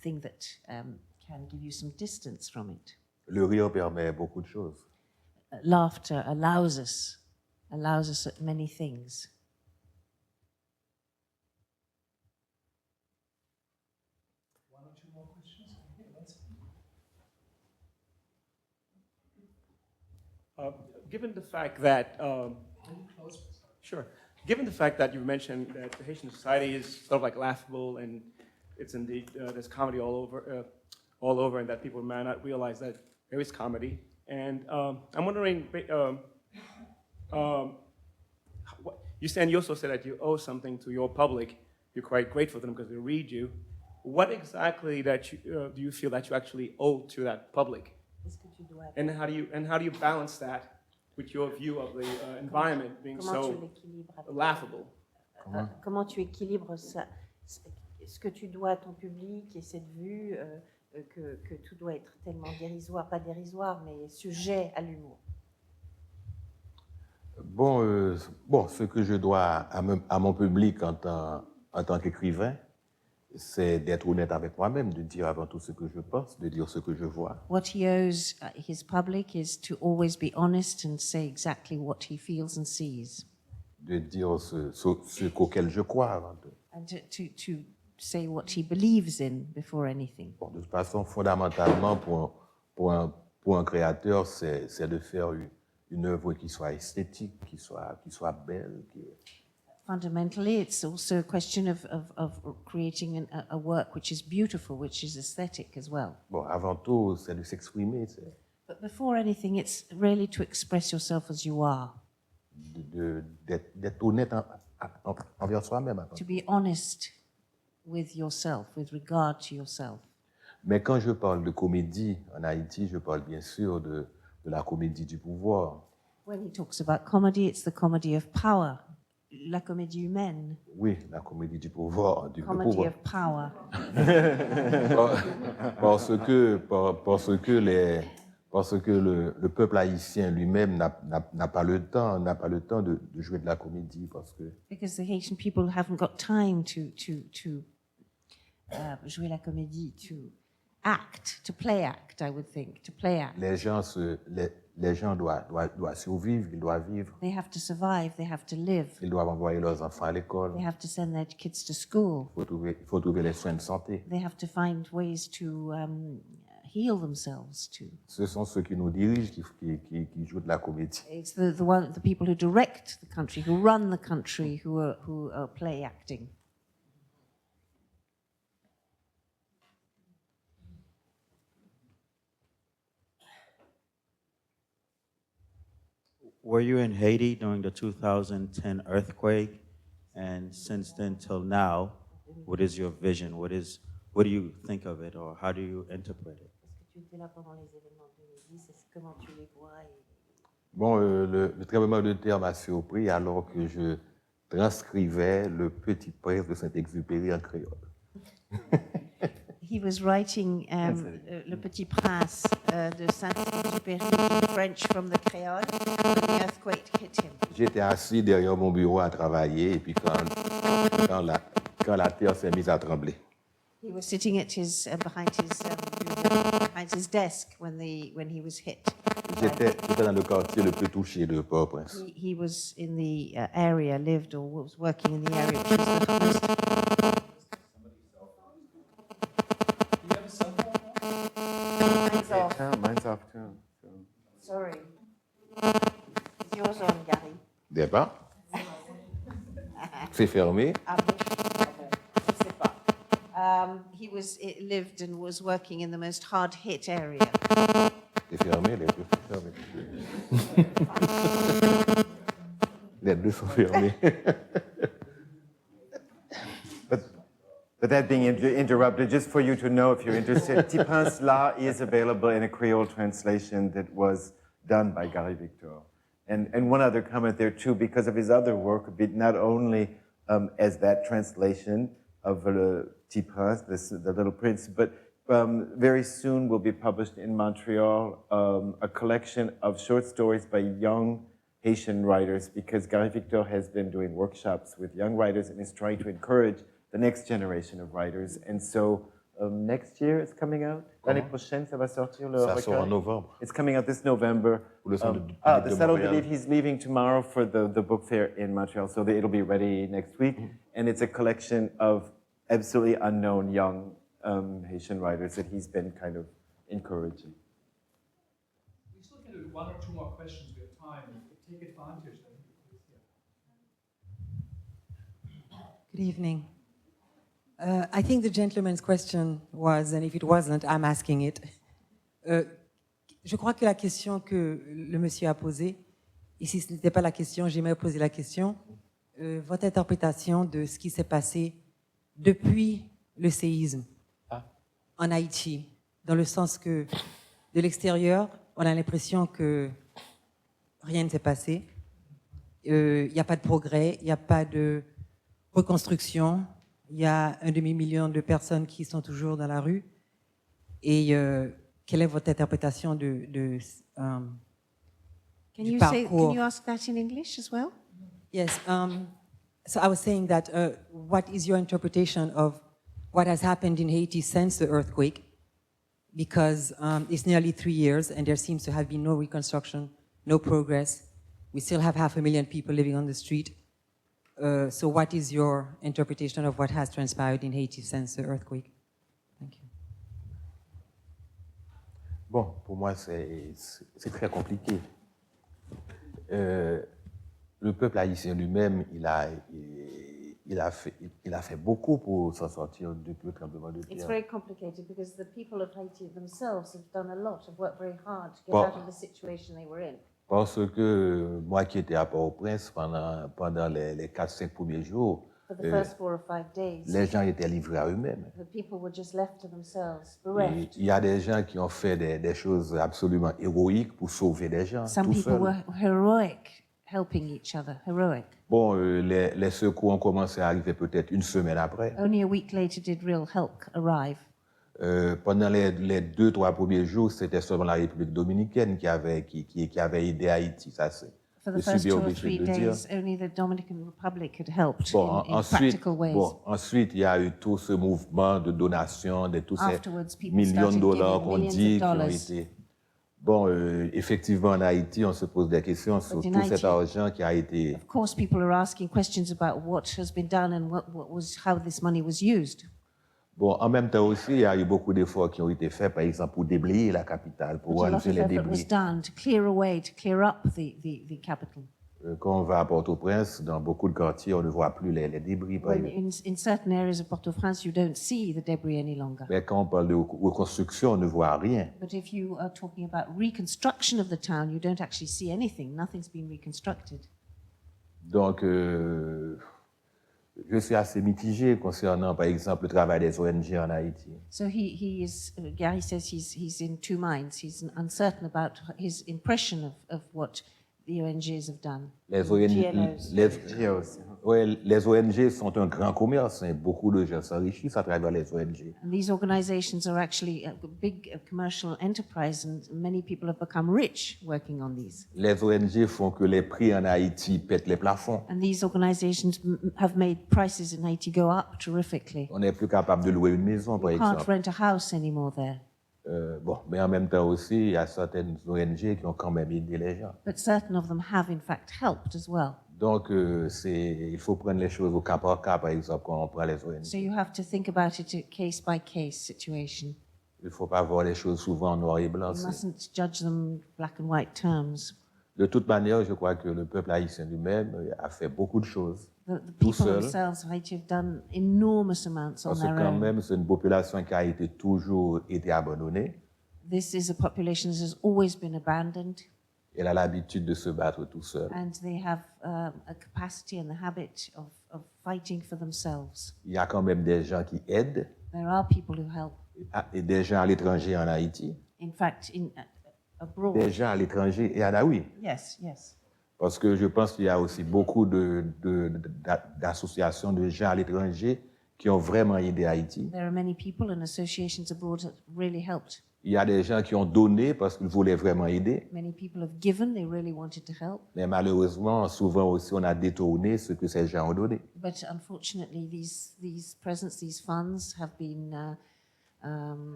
E: thing that can give you some distance from it.
G: Le rire permet beaucoup de choses.
E: Laughter allows us at many things.
A: One of or two more questions? Okay, let's.
F: Given the fact that,
A: Can you close?
F: sure, given the fact that you mentioned that the Haitian society is sort of like laughable and it's indeed, there's comedy all over, and that people may not realize that there is comedy. And I'm wondering, you also said that you owe something to your public. You're quite grateful to them because they read you. What exactly do you feel that you actually owe to that public? And how do you balance that with your view of the environment being so laughable?
E: Comment tu équilibres ça, ce que tu dois à ton public et cette vue que tout doit être tellement dérisoire, pas dérisoire, mais sujet à l'humour?
G: Bon, ce que je dois à mon public en tant qu'écrivain, c'est d'être honnête avec moi-même, de dire avant tout ce que je pense, de dire ce que je vois.
E: What he owes his public is to always be honest and say exactly what he feels and sees.
G: De dire ce qu'auquel je crois avant tout.
E: And to say what he believes in before anything.
G: Bon, de toute façon, fondamentalement, pour un créateur, c'est de faire une œuvre qui soit esthétique, qui soit belle.
E: Fundamentally, it's also a question of creating a work which is beautiful, which is aesthetic as well.
G: Bon, avant tout, c'est de s'exprimer.
E: But before anything, it's really to express yourself as you are.
G: D'être honnête envers soi-même.
E: To be honest with yourself, with regard to yourself.
G: Mais quand je parle de comédie en Haïti, je parle bien sûr de la comédie du pouvoir.
E: When he talks about comedy, it's the comedy of power, la comédie humaine.
G: Oui, la comédie du pouvoir.
E: Comedy of power.
G: Parce que le peuple haïtien lui-même n'a pas le temps de jouer de la comédie
E: because the Haitian people haven't got time to jouer la comédie, to play act, I would think, to play act.
G: Les gens doivent survivre, ils doivent vivre.
E: They have to survive, they have to live.
G: Ils doivent envoyer leurs enfants à l'école.
E: They have to send their kids to school.
G: Il faut trouver les soins de santé.
E: They have to find ways to heal themselves too.
G: Ce sont ceux qui nous dirigent qui jouent de la comédie.
E: It's the people who direct the country, who run the country, who are play acting.
J: Were you in Haiti during the 2010 earthquake? And since then till now, what is your vision? What do you think of it, or how do you interpret it?
G: Bon, le tremblement de terre m'a surpris alors que je transcrivais Le Petit Prince de Saint-Exupéry en créole.
E: He was writing Le Petit Prince de Saint-Exupéry in French from the Creole when the earthquake hit him.
G: J'étais assis derrière mon bureau à travailler et puis quand la terre s'est mise à trembler.
E: He was sitting at behind his desk when he was hit.
G: J'étais dans le quartier le plus touché de Port-au-Prince.
E: He was in the area, lived or was working in the area which was the most. Mine's off.
H: Yeah, mine's off too. So.
E: Sorry. Is yours on, Gary?
G: D'accord. C'est fermé.
E: He lived and was working in the most hard-hit area.
G: C'est fermé, les deux sont fermés. Les deux sont fermés.
H: But that being interrupted, just for you to know if you're interested, Petit Prince là is available in a Creole translation that was done by Gary Victor. And one other comment there too, because of his other work, not only as that translation of Le Petit Prince, the Little Prince, but very soon will be published in Montreal a collection of short stories by young Haitian writers, because Gary Victor has been doing workshops with young writers and is trying to encourage the next generation of writers. And so next year it's coming out. L'année prochaine, ça va sortir le recueil.
G: Ça sort en novembre.
H: It's coming out this November.
G: The
H: Salon de Livre, he's leaving tomorrow for the book fair in Montreal, so it'll be ready next week. And it's a collection of absolutely unknown young Haitian writers that he's been kind of encouraging.
A: We still can do one or two more questions. We have time. Take advantage.
K: Good evening. I think the gentleman's question was, and if it wasn't, I'm asking it. Je crois que la question que le monsieur a posée, et si ce n'était pas la question, j'aimerais poser la question, votre interprétation de ce qui s'est passé depuis le séisme en Haïti, dans le sens que de l'extérieur, on a l'impression que rien ne s'est passé, il n'y a pas de progrès, il n'y a pas de reconstruction, il y a 1 demi-million de personnes qui sont toujours dans la rue. Et quelle est votre interprétation du parcours?
E: Can you ask that in English as well?
K: Yes. So I was saying that what is your interpretation of what has happened in Haiti since the earthquake? Because it's nearly 3 years and there seems to have been no reconstruction, no progress. We still have 500,000 people living on the street. So what is your interpretation of what has transpired in Haiti since the earthquake? Thank you.
G: Bon, pour moi, c'est très compliqué. Le peuple haïtien lui-même, il a fait beaucoup pour s'en sortir depuis le tremblement de
E: It's
G: terre.
E: very complicated because the people of Haiti themselves have done a lot, have worked very hard to get out of the situation they were in.
G: Parce que moi qui étais à Port-au-Prince pendant les 4-5 premiers jours,
E: For the first 4 or 5 days,
G: les gens étaient livrés à eux-mêmes.
E: the people were just left to themselves,
G: Et
E: bereft.
G: il y a des gens qui ont fait des choses absolument héroïques pour sauver des gens,
E: Some
G: tout
E: people
G: seuls.
E: were heroic, helping each other, heroic.
G: Bon, les secours ont commencé à arriver peut-être une semaine après.
E: Only a week later did real help arrive.
G: Pendant les 2-3 premiers jours, c'était seulement la République dominicaine qui avait aidé Haïti. Ça,
E: For the
G: je suis
E: first
G: bien
E: 2 or
G: obligé
E: 3
G: de le dire.
E: days, only the Dominican Republic had helped
G: Bon,
E: in practical ways.
G: ensuite, il y a eu tout ce mouvement de donation, de tous ces
E: Afterwards, people
G: millions de
E: started
G: dollars
E: giving
G: qu'on
E: millions
G: dit
E: of
G: qui ont
E: dollars.
G: été. Bon, effectivement, en Haïti, on se pose des questions sur
E: But in
G: tout cet
E: Haïti,
G: argent qui a été.
E: Of course, people are asking questions about what has been done and how this money was used.
G: Bon, en même temps aussi, il y a eu beaucoup d'efforts qui ont été faits, par exemple, pour déblayer la capitale, pour
E: But a lot
G: enlever
E: of
G: les
E: effort was
G: débris.
E: done to clear away, to clear up the capital.
G: Quand on va à Port-au-Prince, dans beaucoup de quartiers, on ne voit plus les débris, par
E: When
G: exemple.
E: in certain areas of Port-au-Prince, you don't see the debris any longer.
G: Mais quand on parle de reconstruction, on ne voit rien.
E: But if you are talking about reconstruction of the town, you don't actually see anything. Nothing's been reconstructed.
G: Donc, je suis assez mitigé concernant, par exemple, le travail des ONG en Haïti.
E: So Gary says he's in two minds. He's uncertain about his impression of what the ONGs have done.
G: Les ONG,
E: GLOs.
G: les ONG sont un grand commerce. Hein. Beaucoup de gens s'enrichissent à travers les ONG.
E: And these organizations are actually a big commercial enterprise, and many people have become rich working on these.
G: Les ONG font que les prix en Haïti pètent les plafonds.
E: And these organizations have made prices in Haiti go up terrifically.
G: On n'est plus capable de louer une maison, par
E: You can't
G: exemple.
E: rent a house anymore there.
G: Bon, mais en même temps aussi, il y a certaines ONG qui ont quand même aidé les gens.
E: But certain of them have in fact helped as well.
G: Donc, il faut prendre les choses au cas par cas, par exemple, quand on prend les ONG.
E: So you have to think about it a case by case situation.
G: Il ne faut pas voir les choses souvent en noir et blanc.
E: You mustn't judge them black and white terms.
G: De toute manière, je crois que le peuple haïtien lui-même a fait beaucoup de choses.
E: The
G: tout
E: people
G: seul.
E: themselves of Haiti have done enormous amounts on
G: Parce que
E: their
G: quand
E: own.
G: même, c'est une population qui a toujours été abandonnée.
E: This is a population that has always been abandoned,
G: Elle a l'habitude de se battre tout seul.
E: and they have a capacity and the habit of fighting for themselves.
G: Il y a quand même des gens qui aident,
E: There are people who help.
G: et des gens à l'étranger en Haïti.
E: In fact, abroad.
G: Des gens à l'étranger, et en oui.
E: Yes, yes.
G: Parce que je pense qu'il y a aussi beaucoup d'associations de gens à l'étranger qui ont vraiment aidé Haïti.
E: There are many people and associations abroad that really helped.
G: Il y a des gens qui ont donné parce qu'ils voulaient vraiment aider.
E: Many people have given, they really wanted to help.
G: Mais malheureusement, souvent aussi, on a détourné ce que ces gens ont donné.
E: But unfortunately, these presents, these funds have been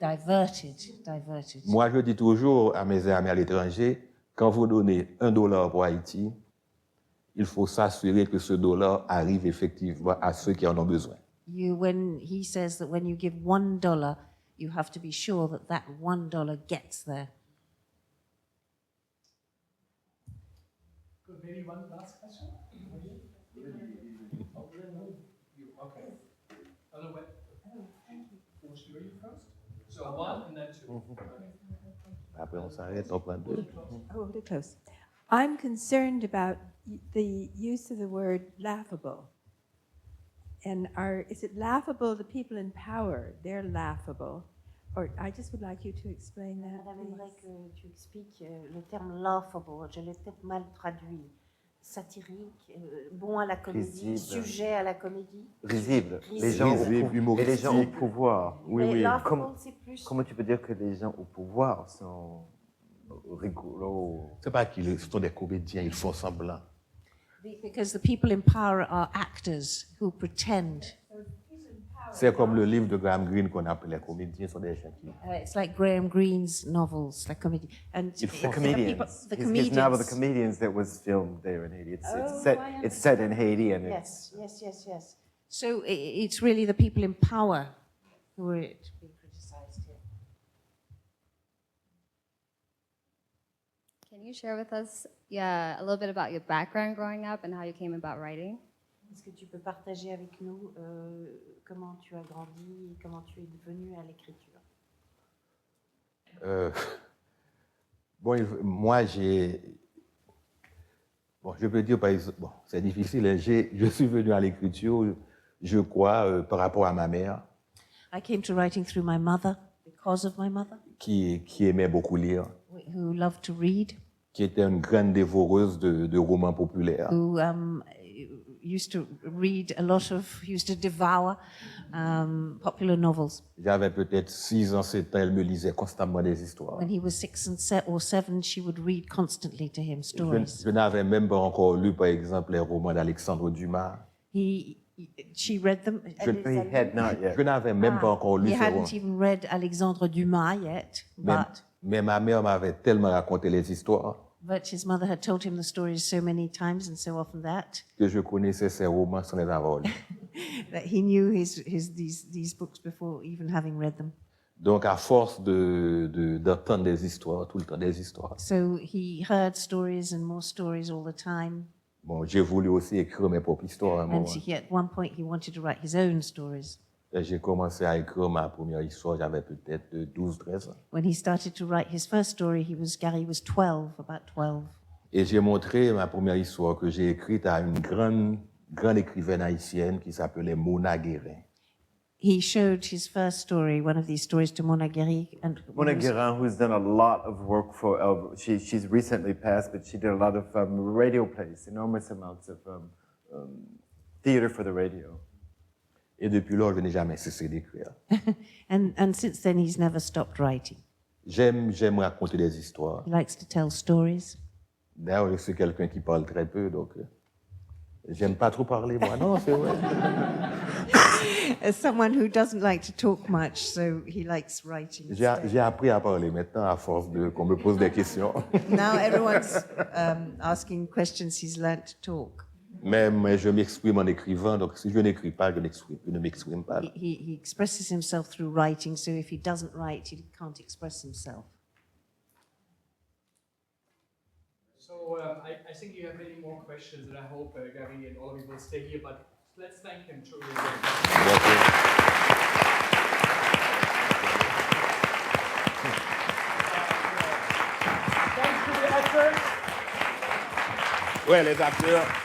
E: diverted.
G: Moi, je dis toujours à mes amis à l'étranger, quand vous donnez $1 pour Haïti, il faut s'assurer que ce dollar arrive effectivement à ceux qui en ont besoin.
E: when he says that when you give $1, you have to be sure that that $1 gets there.
A: Good. Maybe one last question? Okay. Other way. You're you first? So one and then two.
G: Après, on s'arrête, on prend deux.
L: Oh, they're close. I'm concerned about the use of the word laughable. And is it laughable, the people in power, they're laughable? Or I just would like you to explain that.
E: Madame, j'aimerais que tu expliques le terme laughable. Je l'ai peut-être mal traduit. Satirique, bon à la comédie,
H: Risible.
E: Sujet à la comédie.
H: Risible.
E: Risible.
H: Les gens
G: Risible,
H: et les gens au pouvoir.
G: Oui,
E: Mais
G: oui.
E: laughable, c'est plus...
H: Comment tu peux dire que les gens au pouvoir sont rigolos?
G: C'est pas qu'ils sont des comédiens, ils font semblant.
E: Because the people in power are actors who pretend.
G: C'est comme le livre de Graham Greene qu'on appelle les comédiens sont des gens qui...
E: It's like Graham Greene's novels, like comedy. And
H: The comedians.
E: The
H: His
E: comedians.
H: novel, The Comedians, that was filmed there in Haiti. It's set in Haiti, and
E: Yes. So it's really the people in power who are being criticized here.
M: Can you share with us a little bit about your background growing up and how you came about writing?
E: Est-ce que tu peux partager avec nous comment tu as grandi et comment tu es devenu à l'écriture?
G: Moi, je peux dire, par exemple, c'est difficile, hein, je suis venu à l'écriture, je crois, par rapport à ma mère.
E: I came to writing through my mother, because of my mother.
G: Qui aimait beaucoup lire.
E: Who loved to read.
G: Qui était une grande dévoreuse de romans populaires.
E: Who used to read a lot of, used to devour popular novels.
G: J'avais peut-être 6 ans, 7 ans, elle me lisait constamment des histoires.
E: When he was 6 or 7, she would read constantly to him stories.
G: Je n'avais même pas encore lu, par exemple, les romans d'Alexandre Dumas.
E: She read them.
H: He had not yet.
G: Je n'avais même pas encore lu
E: He
G: ces romans.
E: hadn't even read Alexandre Dumas yet,
G: Mais ma mère m'avait tellement raconté les histoires
E: but his mother had told him the stories so many times and so often
G: que je connaissais ces romans sans les avoir lus.
E: that he knew these books before even having read them.
G: Donc, à force d'entendre des histoires, tout le temps des histoires.
E: So he heard stories and more stories all the time.
G: Bon, j'ai voulu aussi écrire mes propres histoires à un moment.
E: And at one point he wanted to write his own stories.
G: Et j'ai commencé à écrire ma première histoire, j'avais peut-être 12-13 ans.
E: When he started to write his first story, Gary was 12, about 12.
G: Et j'ai montré ma première histoire que j'ai écrite à une grande écrivaine haïtienne qui s'appelait Mona Guérin.
E: He showed his first story, one of these stories, to Mona Guérin.
H: Mona Guérin, who's done a lot of work for, she's recently passed, but she did a lot of radio plays, enormous amounts of theater for the radio.
G: Et depuis lors, je n'ai jamais cessé d'écrire.
E: and since then, he's never stopped writing.
G: J'aime raconter des histoires.
E: He likes to tell stories.
G: D'ailleurs, je suis quelqu'un qui parle très peu, donc j'aime pas trop parler, moi. Non, c'est vrai.
E: As someone who doesn't like to talk much, so he likes writing.
G: J'ai appris à parler maintenant à force qu'on me pose des questions.
E: Now everyone's asking questions, he's learned to talk.
G: Mais je m'exprime en écrivant, donc si je n'écris pas, je ne m'exprime pas.
E: He expresses himself through writing, so if he doesn't write, he can't express himself.
A: So I think you have many more questions, and I hope Gary and all of you will stay here, but let's thank him truly.
F: Ouais, les acteurs.